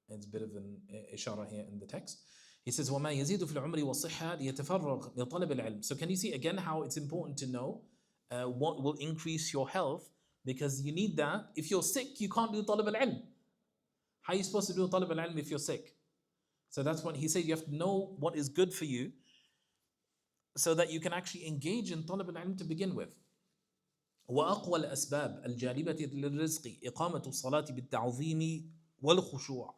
It's a bit of an ishara here in the text. He says, وَمَا يَزِيدُ فِي الْعُمْرِ وَالصِّحَّةِ لِيَتَفَرَّغْ لِطَلَبِ الْعِلْمِ. So can you see again how it's important to know what will increase your health, because you need that. If you're sick, you can't do talab al-ilm. How are you supposed to do talab al-ilm if you're sick? So that's what he said, you have to know what is good for you so that you can actually engage in talab al-ilm to begin with. وأقوى الأسباب الجالبة للرزق إقامة الصلاة بالتعظيم والخشوع.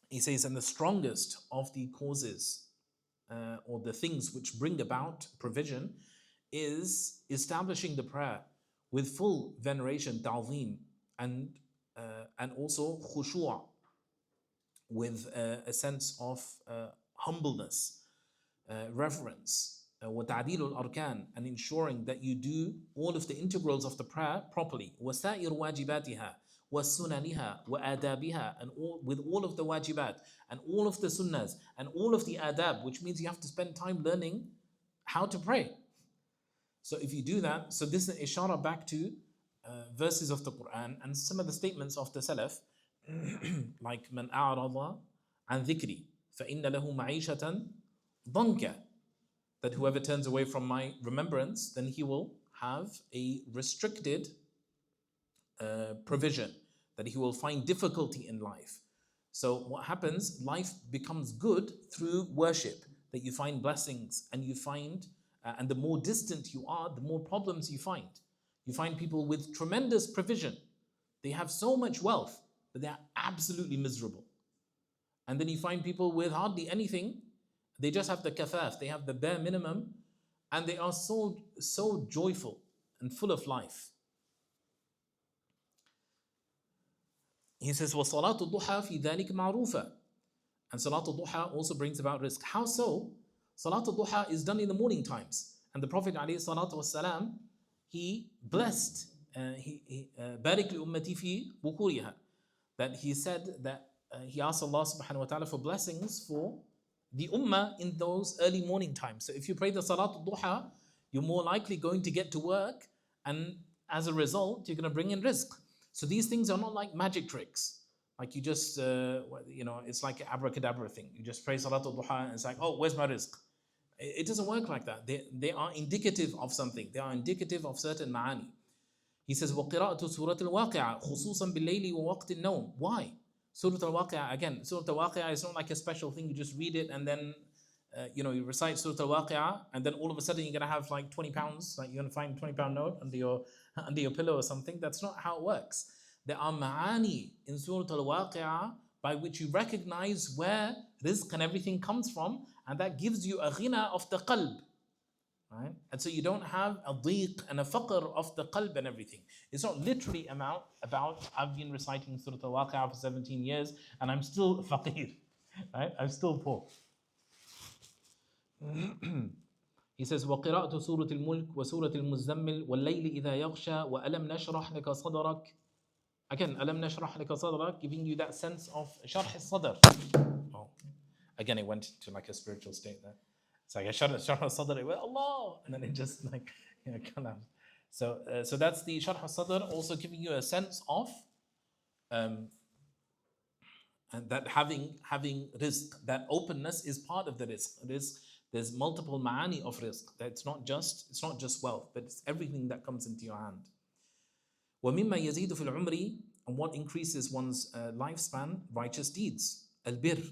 He says, and the strongest of the causes or the things which bring about provision is establishing the prayer with full veneration, ta'zim, and also khushu', with a sense of humbleness, reverence, وَتَعْدِيلُ الْأَرْكَانِ, and ensuring that you do all of the integrals of the prayer properly, وَسَائِرُ وَاجِبَاتِهَا وَسُنَنِهَا وَآدَابِهَا, and with all of the wajibat and all of the sunnahs and all of the adab, which means you have to spend time learning how to pray. So if you do that, so this is an ishara back to verses of the Quran and some of the statements of the Salaf, like مَنْ أَعْرَضَ عَنْ ذِكْرِي فَإِنَّ لَهُ مَعِيشَةً ضَنْكَ, that whoever turns away from my remembrance, then he will have a restricted provision, that he will find difficulty in life. So what happens, life becomes good through worship, that you find blessings and you find, and the more distant you are, the more problems you find. You find people with tremendous provision. They have so much wealth, but they are absolutely miserable. And then you find people with hardly anything. They just have the kafaf, they have the bare minimum, and they are so joyful and full of life. He says, وَصَلَاةُ الضُّحَى فِي ذَلِكَ مَعْرُوفًا. And Salatul Duha also brings about rizq. How so? Salatul Duha is done in the morning times. And the Prophet ﷺ, he blessed, بَارِكْ لِأُمَّتِي فِي بُكُورِهَا, that he said that he asked Allah subhanahu wa ta'ala for blessings for the ummah in those early morning times. So if you pray the Salatul Duha, you're more likely going to get to work, and as a result, you're going to bring in rizq. So these things are not like magic tricks. Like you just, it's like an abracadabra thing. You just pray Salatul Duha and it's like, oh, where's my rizq? It doesn't work like that. They are indicative of something. They are indicative of certain ma'ani. He says, وَقِرَأْتُ سُورَةِ الْوَاقِعَةِ خُصُوصًا بِاللَّيْلِ وَوَقْتِ النَّوْمِ. Why? Surah Al-Waqi'ah, again, Surah Al-Waqi'ah is not like a special thing. You just read it and then, you recite Surah Al-Waqi'ah, and then all of a sudden you're going to have like 20 pounds, like you're going to find a 20-pound note under your pillow or something. That's not how it works. There are ma'ani in Surah Al-Waqi'ah by which you recognize where rizq and everything comes from, and that gives you a ghina of the qalb. Right? And so you don't have a dhiq and a faqr of the qalb and everything. It's not literally about I've been reciting Surah Al-Waqi'ah for 17 years and I'm still faqir. Right? I'm still poor. He says, وَقِرَأْتُ سُورَةِ الْمُلْكِ وَسُورَةِ الْمُزَّمِّلِ وَاللَّيْلِ إِذَا يَغْشَى وَأَلَمْ نَشْرَحْ لَكَ صَدْرَكَ. Again, أَلَمْ نَشْرَحْ لَكَ صَدْرَكَ, giving you that sense of sharh al-sadr. Oh. Again, it went to like a spiritual state there. It's like I sharh al-sadr, well, Allah, and then it just like, collapsed. So that's the sharh al-sadr, also giving you a sense of and that having rizq, that openness is part of the rizq. There's multiple ma'ani of rizq. It's not just wealth, but it's everything that comes into your hand. وَمِمَّا يَزِيدُ فِي الْعُمْرِ, and what increases one's lifespan, righteous deeds, al-birr,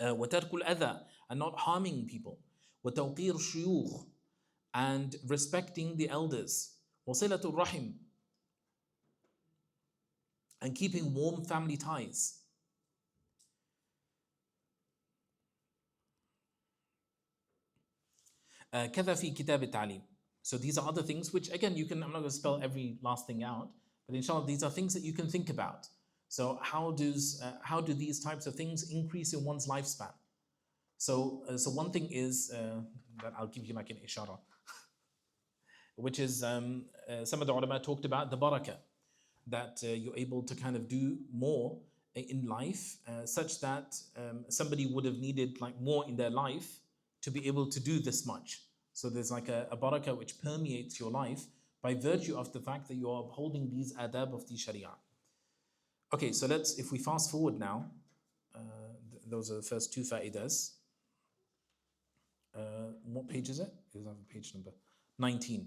وَتَرْكُ الْأَذَى, and not harming people, وَتَوْقِيرُ الشُّيُوخ, and respecting the elders, وَصِلَةُ الرَّحِمِ, and keeping warm family ties. كذا في كتاب التعليم. So these are other things which, again, I'm not going to spell every last thing out, but inshallah, these are things that you can think about. So how do these types of things increase in one's lifespan? So one thing is that I'll give you like an ishara. which is some of the ulama talked about the barakah, that you're able to kind of do more in life, such that somebody would have needed like more in their life to be able to do this much. So there's like a barakah which permeates your life by virtue of the fact that you are upholding these adab of the sharia. Okay, so if we fast forward now, those are the first two fa'idas. What page is it? It doesn't have a page number. 19.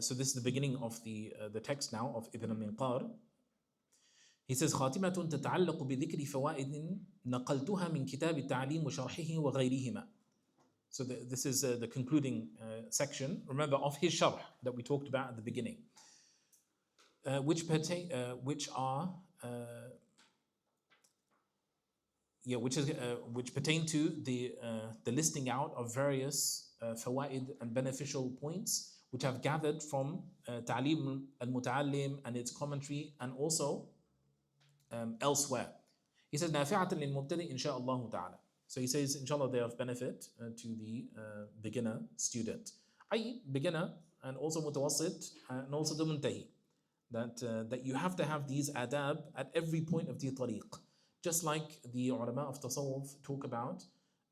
So this is the beginning of the text now of Ibn al-Minqar. He says, خاتمة تتعلق بذكر فوائد نقلتها من كتاب التعليم وشرحه وغيرهما. So this is the concluding section, remember, of his sharh that we talked about at the beginning, which pertain to the listing out of various fawaid and beneficial points which I've gathered from Taʿlim al-Mutaʿallim and its commentary, and also elsewhere. He says, نافعة للمبتدئ إن شاء الله تعالى. So he says, inshallah, they are of benefit to the beginner student. أي beginner, and also mutawassit, and also the muntahi. That you have to have these adab at every point of the tariq. Just like the ulama of tasawwuf talk about,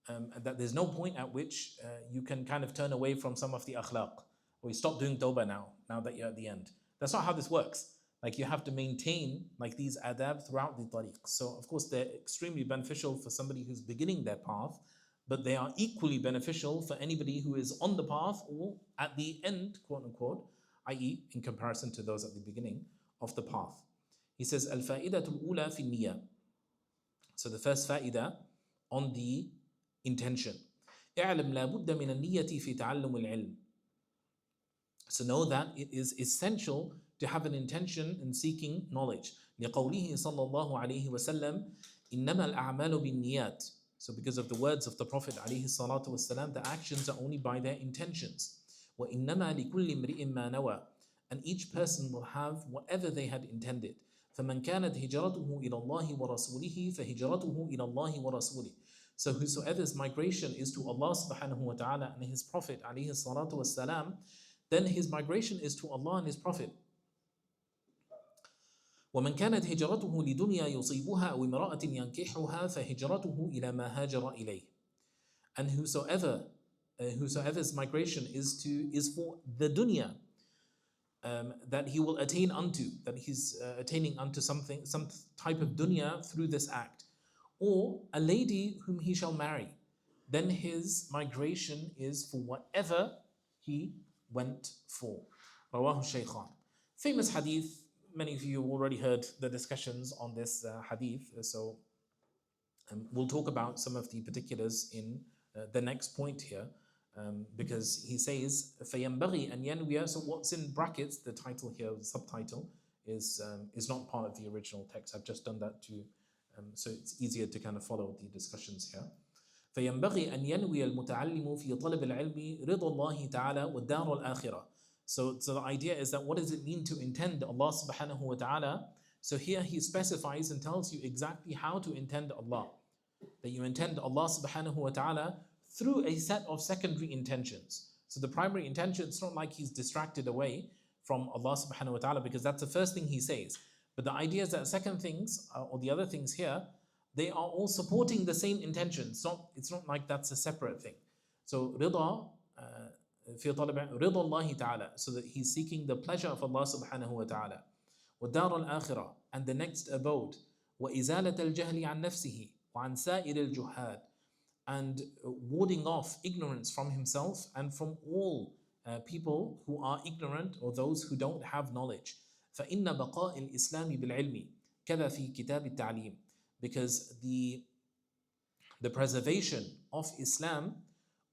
that there's no point at which you can kind of turn away from some of the akhlaq, or you stop doing tawbah now that you're at the end. That's not how this works. Like, you have to maintain like these adab throughout the tariq. So of course they're extremely beneficial for somebody who's beginning their path, but they are equally beneficial for anybody who is on the path or at the end, quote unquote, i.e. in comparison to those at the beginning of the path. He says, al-fa'idatul ula fi niyya. So the first fa'idah on the intention. اعلم لا بد من النية في تعلم العلم. So know that it is essential to have an intention in seeking knowledge. لقوله صلى الله عليه وسلم إنما الأعمال بالنيات. So because of the words of the Prophet عليه الصلاة والسلام, the actions are only by their intentions. وإنما لكل امرئ ما نوى. And each person will have whatever they had intended. فمن كانت هجرته إلى الله ورسوله فهجرته إلى الله ورسوله. So whosoever's migration is to Allah subhanahu wa ta'ala and his Prophet عليه الصلاة والسلام, then his migration is to Allah and his Prophet. ومن كانت هجرته لدنيا يصيبها أو امرأة ينكحها فهجرته إلى ما هاجر إليه. And whosoever's migration is for the dunya that he will attain unto, that he's attaining unto something, some type of dunya through this act, or a lady whom he shall marry, then his migration is for whatever he went for. Rawahu Shaykhan. Famous hadith. Many of you have already heard the discussions on this hadith, so we'll talk about some of the particulars in the next point here, because he says فَيَنْبَغِي أَنْ يَنْوِيَ. So what's in brackets, the title here, the subtitle, is not part of the original text. I've just done that so it's easier to kind of follow the discussions here. فَيَنْبَغِي أَنْ يَنْوِيَ الْمُتَعَلِّمُ فِي طَلَبِ الْعِلْمِ رِضَى اللَّهِ تَعَالَى وَالدَّارُ الْآخِرَةِ. So the idea is that what does it mean to intend Allah subhanahu wa ta'ala? So here he specifies and tells you exactly how to intend Allah. That you intend Allah subhanahu wa ta'ala through a set of secondary intentions. So the primary intention, it's not like he's distracted away from Allah subhanahu wa ta'ala, because that's the first thing he says. But the idea is that second things, or the other things here, they are all supporting the same intention. It's not like that's a separate thing. So rida, في طلب رضا الله تعالى, so that he's seeking the pleasure of Allah subhanahu wa ta'ala. ودار الآخرة, and the next abode. وإزالة الجهل عن نفسه وعن سائر الجهال, and warding off ignorance from himself and from all people who are ignorant or those who don't have knowledge. فإن بقاء الإسلام بالعلم كذا في كتاب التعليم. Because the preservation of Islam,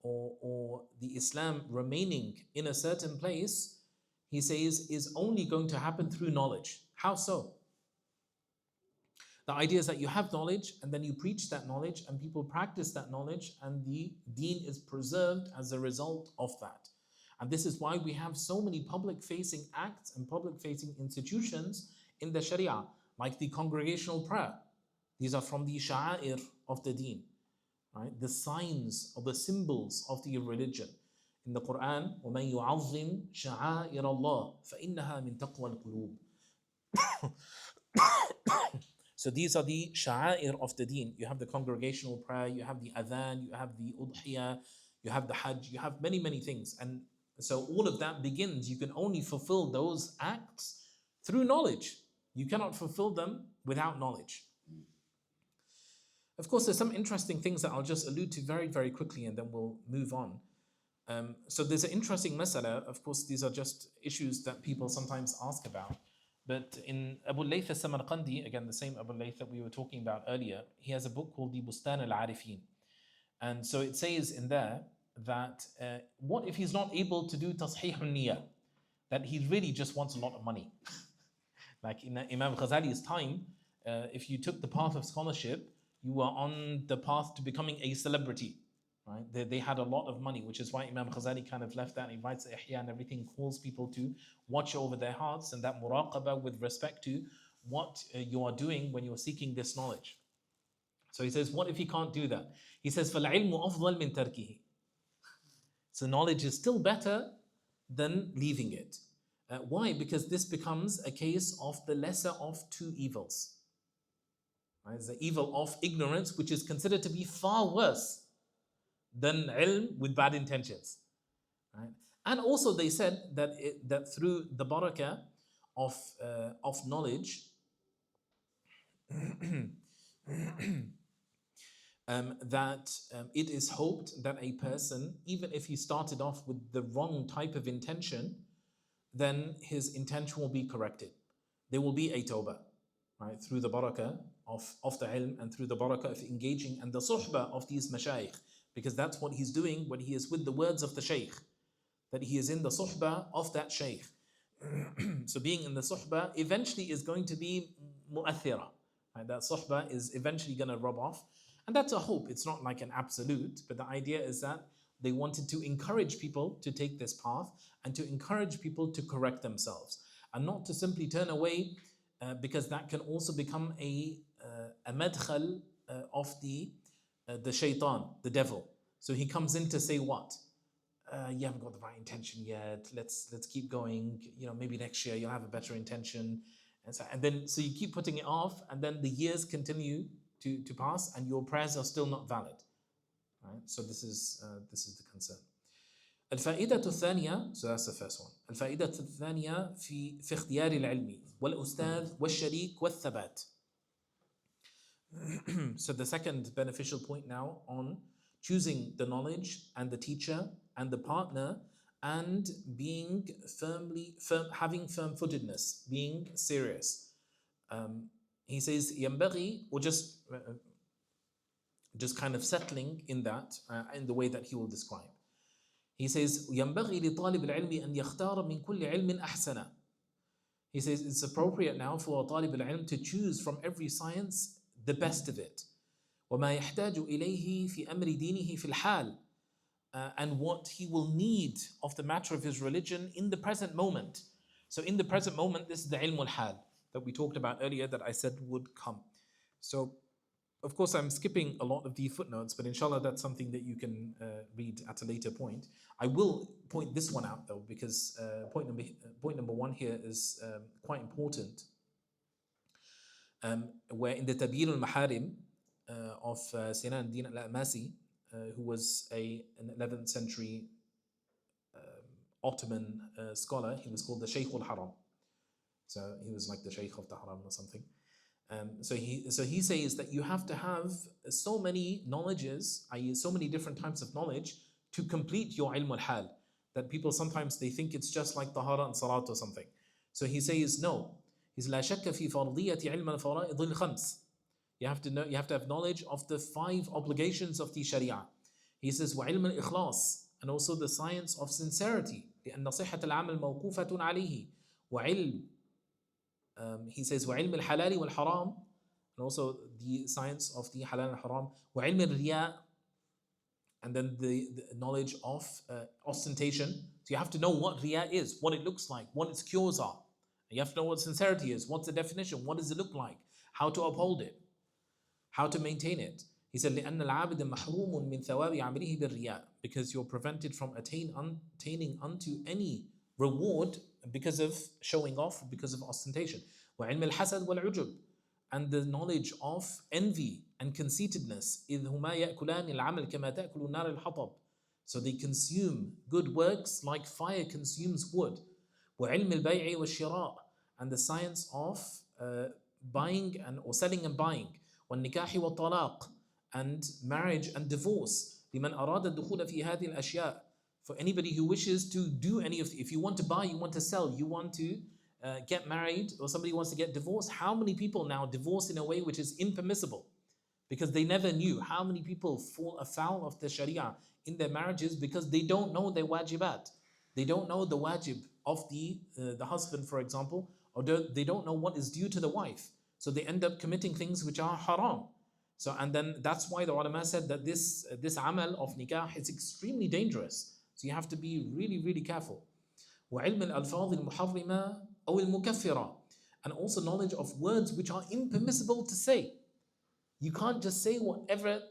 or the Islam remaining in a certain place, he says, is only going to happen through knowledge. How so? The idea is that you have knowledge and then you preach that knowledge and people practice that knowledge, and the deen is preserved as a result of that. And this is why we have so many public-facing acts and public-facing institutions in the Sharia, like the congregational prayer. These are from the sha'air of the deen. Right? The signs or the symbols of the religion. in the Quran, وَمَن يُعَظِّمْ شَعَائِرَ اللَّهِ فَإِنَّهَا مِن تَقْوَى الْقُلُوبِ. So these are the sha'air of the deen. You have the congregational prayer, you have the adhan, you have the udhiyah, you have the hajj, you have many, many things. And so all of that begins, you can only fulfill those acts through knowledge. You cannot fulfill them without knowledge. Of course, there's some interesting things that I'll just allude to very, very quickly and then we'll move on. So there's an interesting masala. Of course, these are just issues that people sometimes ask about. But in Abu-Layth al-Samarqandi, again, the same Abu-Layth that we were talking about earlier, he has a book called the Bustan al-Arifin. And so it says in there that what if he's not able to do tasheeh al-niyah? That he really just wants a lot of money. Like in Imam Ghazali's time, if you took the path of scholarship, you were on the path to becoming a celebrity. Right? They had a lot of money, which is why Imam Ghazali kind of left that. He writes the Ihya and everything, calls people to watch over their hearts and that muraqabah with respect to what you are doing when you're seeking this knowledge. So he says, what if he can't do that? He says, فَالْعِلْمُ أَفْضَلْ مِنْ تَرْكِهِ. So knowledge is still better than leaving it. Why? Because this becomes a case of the lesser of two evils. Right? It's the evil of ignorance, which is considered to be far worse than ilm with bad intentions. Right? And also they said that that through the barakah of knowledge, it is hoped that a person, even if he started off with the wrong type of intention, then his intention will be corrected. There will be a tawbah, right? Through the barakah of the ilm and through the barakah of engaging and the suhbah of these mashayikh. Because that's what he's doing when he is with the words of the shaykh, that he is in the suhbah of that shaykh. So being in the suhbah eventually is going to be mu'athira. Right? That suhbah is eventually going to rub off. And that's a hope. It's not like an absolute, but the idea is that they wanted to encourage people to take this path and to encourage people to correct themselves and not to simply turn away, because that can also become a madkhal of the shaitan, the devil. So he comes in to say what? You haven't got the right intention yet. Let's keep going. Maybe next year you'll have a better intention. And then you keep putting it off, and then the years continue to pass, and your prayers are still not valid. Right? So this is the concern. الفائدة الثانية, so that's the first one. الفائدة الثانية في اختيار العلم والأستاذ والشريك والثبات. So the second beneficial point now on choosing the knowledge and the teacher and the partner and being having firm-footedness, being serious. He says ينبغي, or just kind of settling in that in the way that he will describe. He says ينبغي لطالب العلم أن يختار من كل علم أحسن. He says it's appropriate now for طالب العلم to choose from every science the best of it. وما يحتاج إليه في أمر دينه في الحال. And what he will need of the matter of his religion in the present moment. So in the present moment, this is the ilm al-hal that we talked about earlier that I said would come. So of course I'm skipping a lot of the footnotes, but inshallah that's something that you can read at a later point. I will point this one out though, because point number one here is quite important. Where in the Tabyin al-Maharim of Sinan ad-Din al-Amasi, who was an 11th century Ottoman scholar, he was called the Shaykh al-Haram. So he was like the Shaykh of the Haram or something. So he says that you have to have so many knowledges, i.e. so many different types of knowledge to complete your ilm al-hal, that people sometimes they think it's just like tahara and salat or something. So he says no. He's لا شك في فرضية علم الفرائض الخمس. You have to have knowledge of the 5 obligations of the Sharia. He says وعلم الإخلاص, and also the science of sincerity. لأن صحة العمل موقوفة عليه. وعلم he says وعلم الحلال والحرام, and also the science of the halal and haram. وعلم الرياء, and then the knowledge of ostentation. So you have to know what riya is, what it looks like, what its cures are. You have to know what sincerity is, what's the definition, what does it look like, how to uphold it, how to maintain it. He said, لأن العابد محروم من ثواب عمله بالرياء, because you're prevented from attaining unto any reward because of showing off, because of ostentation. وعلم الحسد والعجب, and the knowledge of envy and conceitedness. إذ هما يأكلان العمل كما تأكل النار الحطب. So they consume good works like fire consumes wood. وعلم البيع والشراء, and the science of buying and or selling and buying. والنكاح والطلاق, and marriage and divorce. لمن أراد الدخول في هذه الأشياء, for anybody who wishes to do any of, if you want to buy, you want to sell, you want to get married, or somebody wants to get divorced. How many people now divorce in a way which is impermissible because they never knew? How many people fall afoul of the Sharia in their marriages because they don't know their wajibat? They don't know the wajib of the husband, for example, or they don't know what is due to the wife. So they end up committing things which are haram. So, and then that's why the ulama said that this amal of nikah is extremely dangerous. So you have to be really, really careful. وعلم الألفاظ المحرمة أو المكفرة, and also knowledge of words which are impermissible to say. You can't just say whatever,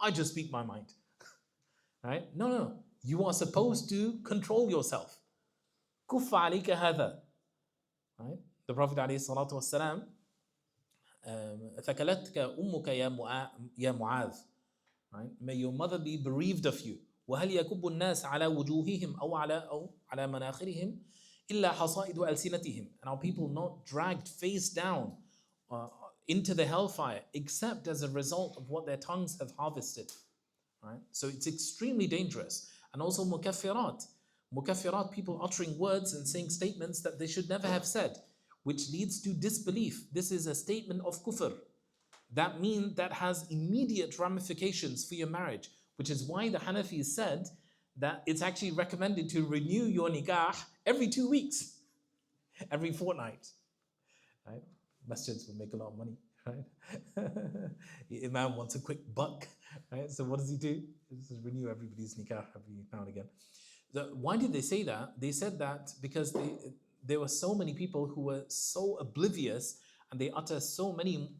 I just speak my mind. Right? No. You are supposed to control yourself. كف عليك هذا. Right? The Prophet ﷺ, ثكلتك أمك يا معاذ. Right? May your mother be bereaved of you. وهل يكب الناس على وجوههم أو على مناخرهم إلا حصائد ألسنتهم. And our people not dragged face down into the hellfire except as a result of what their tongues have harvested. Right? So it's extremely dangerous. And also mukaffirat, people uttering words and saying statements that they should never have said, which leads to disbelief. This is a statement of kufr. That has immediate ramifications for your marriage, which is why the Hanafis said that it's actually recommended to renew your nikah every 2 weeks, every fortnight. Right? Masjids will make a lot of money. Right? The Imam wants a quick buck. Right? So what does he do? He just renew everybody's nikah every now and again. So why did they say that? They said that because there were so many people who were so oblivious, and they utter so many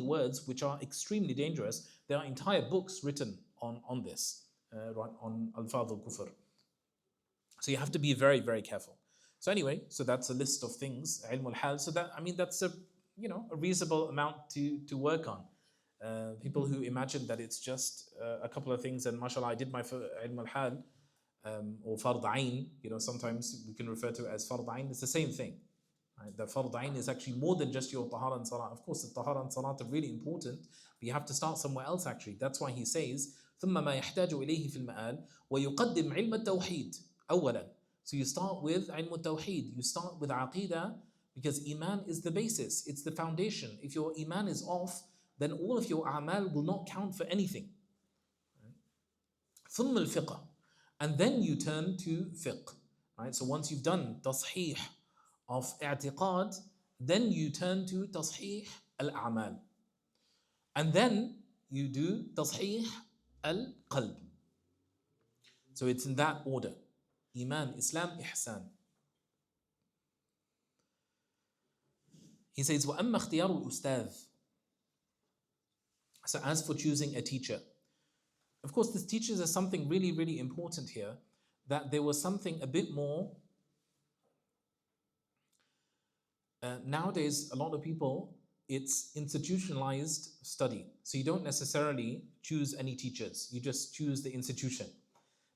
words which are extremely dangerous. There are entire books written on this, on al-Fadh al-Kufr. So you have to be very, very careful. So anyway, so that's a list of things, ilm al-hal. So that's a reasonable amount to work on. People who imagine that it's just a couple of things, and mashallah, I did my ilm al-hal or fard ayn. Sometimes we can refer to it as fard ayn. It's the same thing. Right? The fard ayn is actually more than just your tahara and salat. Of course, the tahara and salat are really important, but you have to start somewhere else actually. That's why he says, ثم ما يحتاج إليه في المآل ويقدم علم التوحيد أولا. So you start with علم التوحيد. You start with aqidah, because iman is the basis. It's the foundation. If your iman is off, then all of your a'mal will not count for anything. ثم الفقه. And then you turn to fiqh. Right? So once you've done تصحيح of i'tiqad, then you turn to تصحيح al-a'mal. And then you do تصحيح al-qalb. So it's in that order. Iman, Islam, Ihsan. He says, وَأَمَّا اخْتِيَارُ الْأُسْتَاذِ. So as for choosing a teacher, of course, this teaches us something really, really important here, that there was something a bit more. Nowadays, a lot of people, it's institutionalized study. So you don't necessarily choose any teachers. You just choose the institution.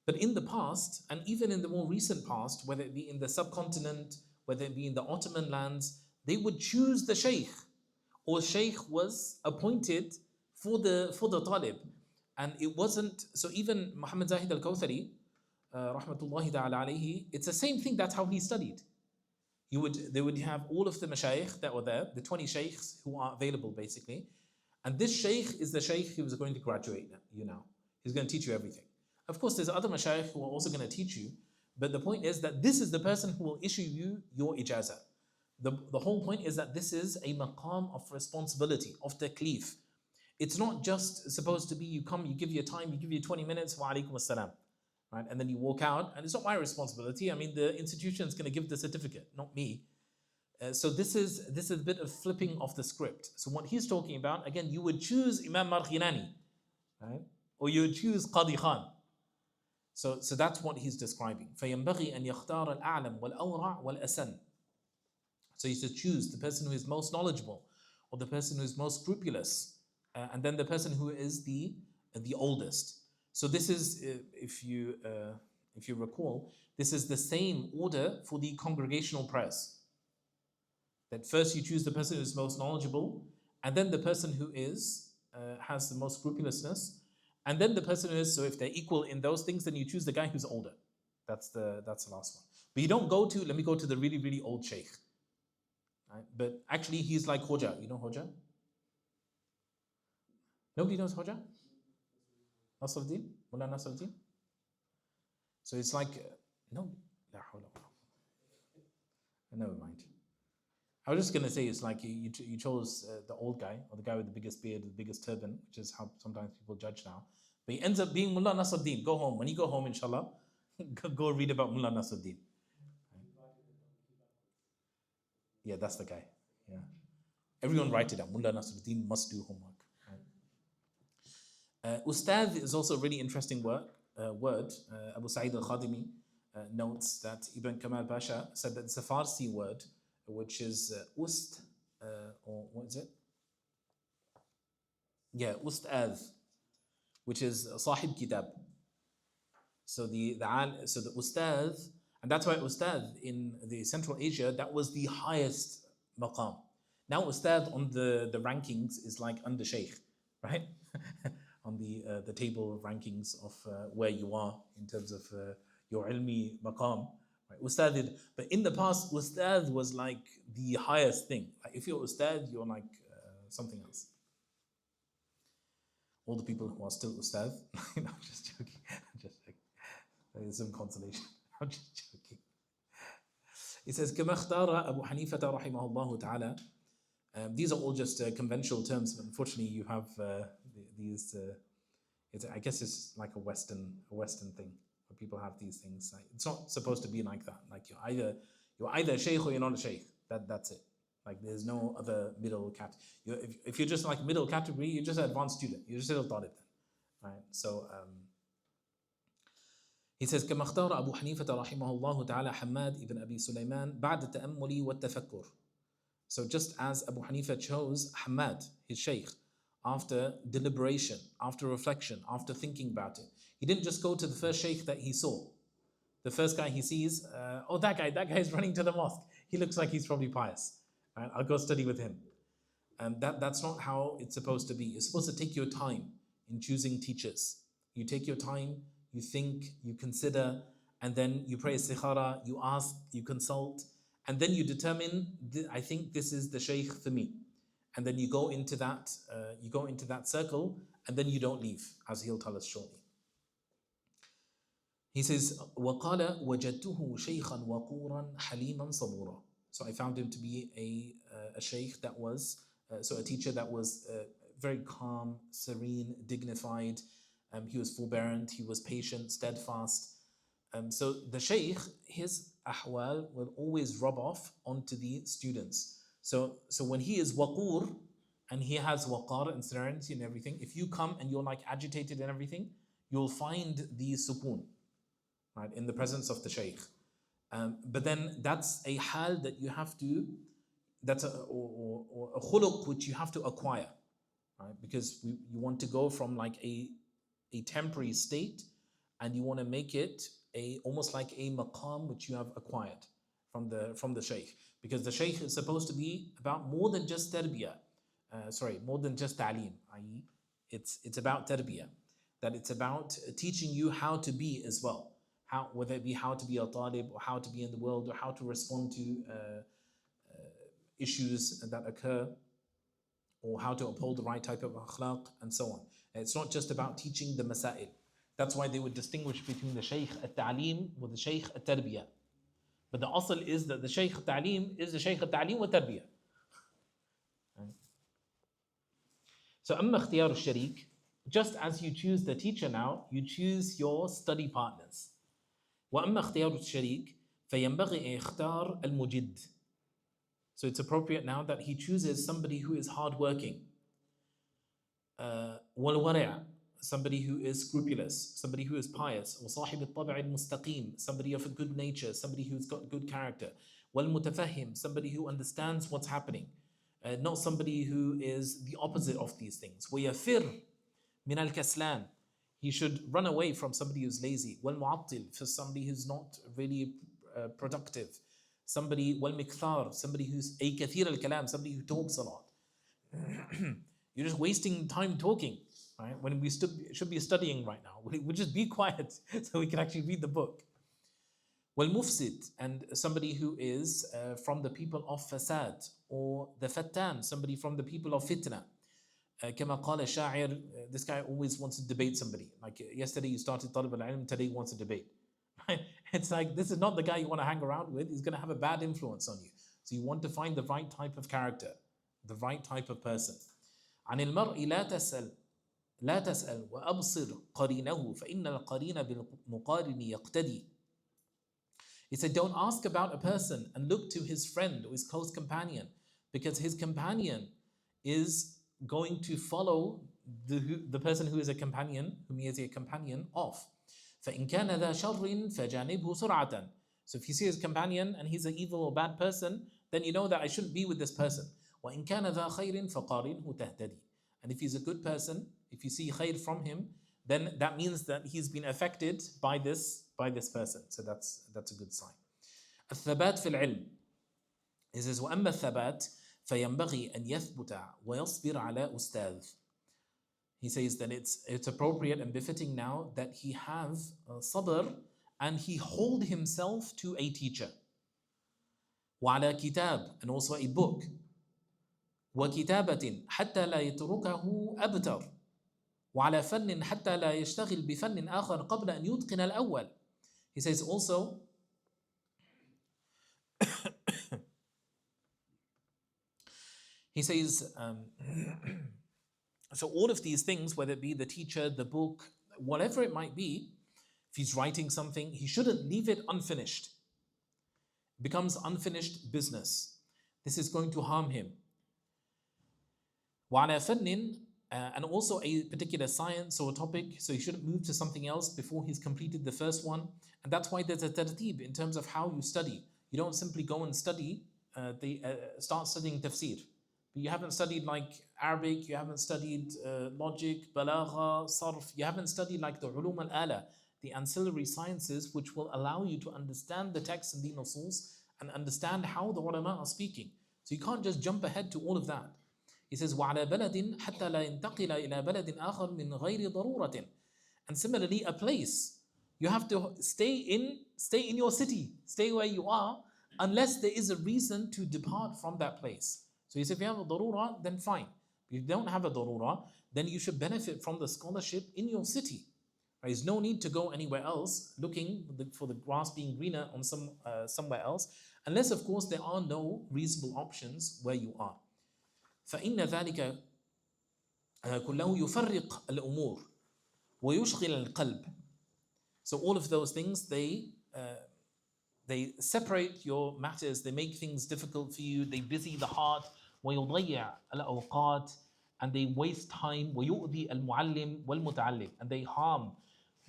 But in the past, and even in the more recent past, whether it be in the subcontinent, whether it be in the Ottoman lands, they would choose the shaykh, or shaykh was appointed for the talib. And it wasn't, so even Muhammad Zahid al-Kawthari, rahmatullahi ta'ala alayhi, it's the same thing. That's how he studied. They would have all of the mashayikh that were there, the 20 shaykhs who are available basically. And this shaykh is the shaykh who is going to graduate you now. He's going to teach you everything. Of course, there's other mashayikh who are also going to teach you, but the point is that this is the person who will issue you your ijazah. The whole point is that this is a maqam of responsibility, of taklif. It's not just supposed to be you come, you give your time, you give you 20 minutes, wa alaikum assalam, right? And then you walk out, and it's not my responsibility. I mean, the institution is going to give the certificate, not me. So this is a bit of flipping of the script. So what he's talking about, again, you would choose Imam Marghinani, right? Or you would choose Qadi Khan. So that's what he's describing. فَيَنْبَغِي أَنْ يَخْتَارَ الْأَعْلَمْ وَالْأَوْرَعْ وَالْأَسَنْ. So you should choose the person who is most knowledgeable, or the person who is most scrupulous, and then the person who is the oldest. So this is, if you recall, this is the same order for the congregational prayers. That first you choose the person who is most knowledgeable, and then the person who is has the most scrupulousness, and then the person who is, so if they're equal in those things, then you choose the guy who's older. That's the last one. But you don't go to, let me go to the really, really old sheikh. Right? But actually he's like Hoja. You know Hoja? Nobody knows Hoja? Nasruddin? Mullah Nasruddin? So it's like, no, never mind. I was just going to say, it's like you chose the old guy, or the guy with the biggest beard, the biggest turban, which is how sometimes people judge now. But he ends up being Mullah Nasruddin. Go home. When you go home, inshallah, go read about Mullah Nasruddin. Yeah, that's the guy. Yeah, everyone write it down. Mullah Nasruddin must do homework. Ustad is also a really interesting word. Abu Saʿid al-Khadimi notes that Ibn Kamal Pasha said that it's a Farsi word, which is ust, or what is it? Yeah, ustad, which is Sahib Kitab. So the ustad, and that's why ustad in the Central Asia, that was the highest maqam. Now ustad on the rankings is like under sheikh, right? On the table of rankings of where you are in terms of your ilmi maqam. Right? Ustad, but in the past, ustad was like the highest thing. Like if you're ustad, you're like something else. All the people who are still ustad, I'm just joking. There's some consolation. I'm just joking. It says, كما اختار أبو حنيفة رحمه الله تعالى. These are all just conventional terms, but unfortunately, you have these. I guess it's like a Western thing. People have these things. Like, it's not supposed to be like that. Like you're either a sheikh or you're not a sheikh. That's it. Like there's no other middle category. If you're just like middle category, you're just an advanced student. You're just still taught it then, right? So he says كما اختار أبو حنيفة رحمه الله تعالى حماد ibn Abi Sulaiman بعد التأمل والتفكر. So just as Abu Hanifa chose Hamad, his sheikh, after deliberation, after reflection, after thinking about it. He didn't just go to the first sheikh that he saw. The first guy he sees, that guy is running to the mosque. He looks like he's probably pious. Right? I'll go study with him. And that's not how it's supposed to be. You're supposed to take your time in choosing teachers. You take your time, you think, you consider, and then you pray istikhara, you ask, you consult, and then you determine, I think this is the sheikh for me. And then you go into that circle, and then you don't leave, as he'll tell us shortly. He says, وَقَالَ وَجَدْتُهُ شَيْخًا وَقُورًا حَلِيمًا صَبُورًا. So I found him to be a sheikh that was, a teacher that was very calm, serene, dignified. He was forbearant, he was patient, steadfast. So the sheikh, his ahwal will always rub off onto the students. So when he is waqur, and he has waqar and serenity and everything, if you come and you're like agitated and everything, you'll find the sukoon, right, in the presence of the sheikh. But then that's a hal that you have to, that's a khuluq which you have to acquire, right? Because you want to go from like a temporary state, and you want to make it almost like a maqam which you have acquired from the sheikh. Because the sheikh is supposed to be about more than just tarbiyah, more than just ta'lim, i.e. it's about tarbiyah, that it's about teaching you how to be as well. Whether it be how to be a talib, or how to be in the world, or how to respond to issues that occur, or how to uphold the right type of akhlaq, and so on. It's not just about teaching the masail. That's why they would distinguish between the Shaykh al-Ta'lim with the Shaykh al-Tarbiyah. But the asl is that the Shaykh al-Ta'lim is the Shaykh al-Ta'lim wa Tarbiyah. So أما اختيار الشريك, just as you choose the teacher now, you choose your study partners. وأما اختيار الشريك فينبغي اختار المجد. So it's appropriate now that he chooses somebody who is hardworking. والورع, somebody who is scrupulous, somebody who is pious. وصاحب الطبع المستقيم, somebody of a good nature, somebody who's got good character. والمتفهم, somebody who understands what's happening. Not somebody who is the opposite of these things. ويفر من الكسلان, he should run away from somebody who's lazy. والمعطل, for somebody who's not really productive. Somebody, والمكثار, somebody who's a كثير الكلام, somebody who talks a lot. You're just wasting time talking, right? When we should be studying right now. We just be quiet so we can actually read the book. والمفسد, and somebody who is from the people of fasad, or the fattan, somebody from the people of fitna. كما قال الشاعر, this guy always wants to debate somebody. Like yesterday you started طالب العلم, today he wants to debate. It's like, this is not the guy you want to hang around with. He's going to have a bad influence on you. So you want to find the right type of character, the right type of person. عن المرء لا تسأل وأبصر قرينه فإن القرين بالمقارن يقتدي. He said, don't ask about a person and look to his friend or his close companion, because his companion is going to follow the person who is a companion, whom he is a companion of. فإن كان ذا شر فجانبه سرعة. So if you see his companion and he's an evil or bad person, then you know that I shouldn't be with this person. وإن كان ذا خير فقارنه تهتدي. And if he's a good person, if you see khair from him, then that means that he's been affected by this person. So that's a good sign. الثبات في العلم. He says, وأما الثبات فينبغي أن يثبت ويصبر على أستاذ. He says that it's appropriate and befitting now that he have sabr and he hold himself to a teacher. وعلى كتاب, and also a book. وكتابة حتى لا يتركه أبتر. وعلى فن حتى لا يشتغل بفن آخر قبل أن يتقن الأول. He says also, he says, so all of these things, whether it be the teacher, the book, whatever it might be, if he's writing something, he shouldn't leave it unfinished. It becomes unfinished business. This is going to harm him. وعلى فن, and also a particular science or topic, so he shouldn't move to something else before he's completed the first one. And that's why there's a tartib in terms of how you study. You don't simply go and study, start studying tafsir. But you haven't studied like Arabic, you haven't studied logic, balagha, sarf, you haven't studied like the ulum al-ala, the ancillary sciences which will allow you to understand the text and the nusus and understand how the ulama are speaking. So you can't just jump ahead to all of that. He says, وَعَلَى بَلَدٍ حَتَّى لَا يَنْتَقِلَ إِلَى بَلَدٍ آخَرٍ مِنْ غَيْرِ ضَرُورَةٍ. And similarly, a place. You have to stay in your city, stay where you are, unless there is a reason to depart from that place. So he said, if you have a darura, then fine. If you don't have a darura, then you should benefit from the scholarship in your city. There's no need to go anywhere else looking for the grass being greener on somewhere else, unless of course there are no reasonable options where you are. فإن ذلك كله يفرق الأمور ويشغل القلب. So all of those things, they separate your matters, they make things difficult for you, they busy the heart, ويضيع الأوقات, and they waste time, ويؤذي المعلم والمتعلم, and they harm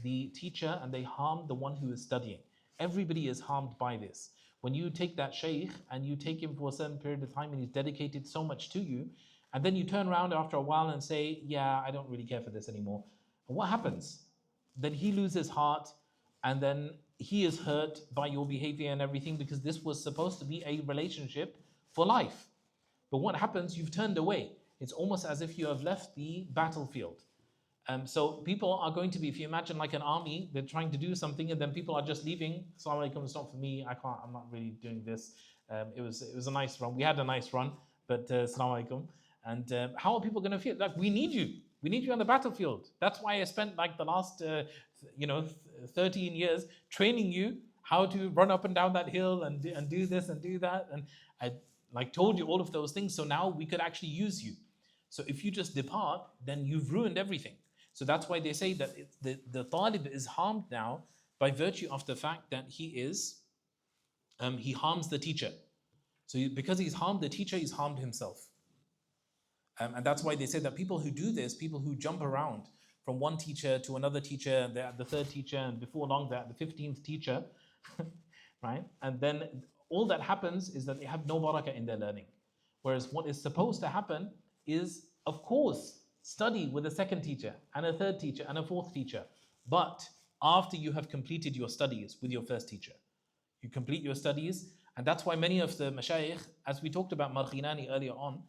the teacher and they harm the one who is studying. Everybody is harmed by this. When you take that shaykh and you take him for a certain period of time and he's dedicated so much to you, and then you turn around after a while and say, yeah, I don't really care for this anymore. And what happens? Then he loses heart, and then he is hurt by your behavior and everything, because this was supposed to be a relationship for life. But what happens? You've turned away. It's almost as if you have left the battlefield. So people are going to be, if you imagine like an army, they're trying to do something and then people are just leaving. Assalamu alaikum, it's not for me, I'm not really doing this. It was a nice run. We had a nice run, but assalamu alaikum. And how are people going to feel? Like, we need you on the battlefield. That's why I spent like the last 13 years training you how to run up and down that hill and do this and do that. And I like told you all of those things, so now we could actually use you. So if you just depart, then you've ruined everything. So that's why they say that the talib is harmed now by virtue of the fact that he harms the teacher. So because he's harmed the teacher, he's harmed himself. And that's why they say that people who do this, people who jump around from one teacher to another teacher, they're at the third teacher, and before long they're at the 15th teacher, right? And then all that happens is that they have no barakah in their learning. Whereas what is supposed to happen is, of course, study with a second teacher and a third teacher and a fourth teacher. But after you have completed your studies with your first teacher, you complete your studies, and that's why many of the mashayikh, as we talked about Marghinani earlier on,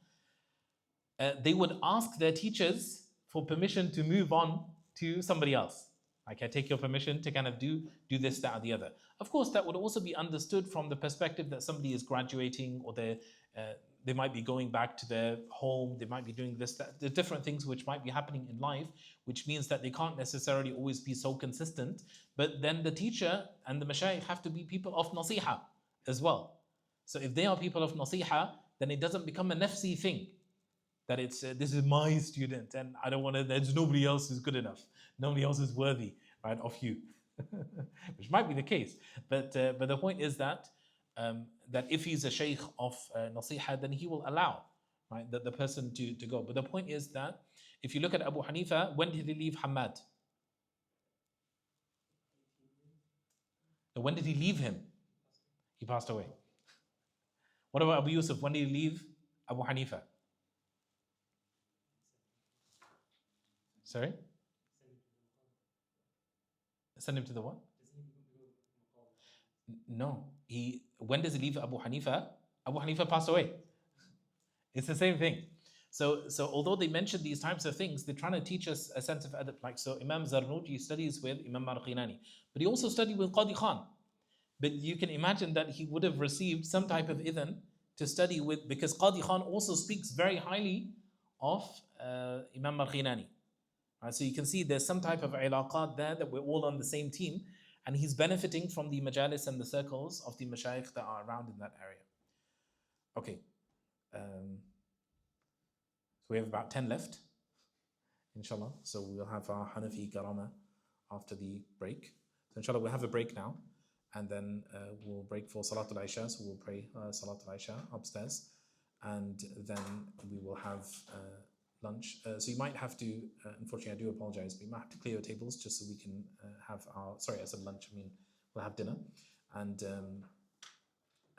they would ask their teachers for permission to move on to somebody else. Like, I take your permission to kind of do this, that, or the other. Of course, that would also be understood from the perspective that somebody is graduating, or they might be going back to their home, they might be doing this, that, the different things which might be happening in life, which means that they can't necessarily always be so consistent. But then the teacher and the mashayikh have to be people of nasiha as well. So if they are people of nasiha, then it doesn't become a nafsi thing, that it's this is my student and I don't want to, there's nobody else who's good enough, nobody else is worthy, right, of you. Which might be the case, but the point is that that if he's a shaykh of nasiha, then he will allow, right, the person to go. But the point is that if you look at Abu Hanifa, when did he leave Hamad? When did he leave him? He passed away. What about Abu Yusuf? When did he leave Abu Hanifa? Sorry? Send him to the what? No. When does he leave Abu Hanifa? Abu Hanifa passed away. It's the same thing. So although they mention these types of things, they're trying to teach us a sense of adab. Like, so Imam Zarnuji studies with Imam Marghinani, but he also studied with Qadi Khan. But you can imagine that he would have received some type of idhan to study with, because Qadi Khan also speaks very highly of Imam Marghinani. Right, so you can see there's some type of ilaqat there, that we're all on the same team, and he's benefiting from the majalis and the circles of the mashayikh that are around in that area. Okay. So we have about 10 left, inshallah. So we'll have our Hanafi Karama after the break. So inshallah we'll have a break now, and then we'll break for Salatul Isha. So we'll pray Salatul Isha upstairs, and then we will have lunch. So you might have to, unfortunately I do apologize, but you might have to clear your tables just so we can have our, sorry, I said lunch, I mean we'll have dinner, and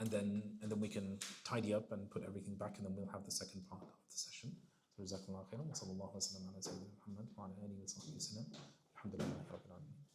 then we can tidy up and put everything back, and then we'll have the second part of the session. So jazakumullahu khairan wa sallallahu wa sallam ala sayyidina Muhammad wa ala alihi wa sahbihi wa sallam. Alhamdulillah rabbil alamin.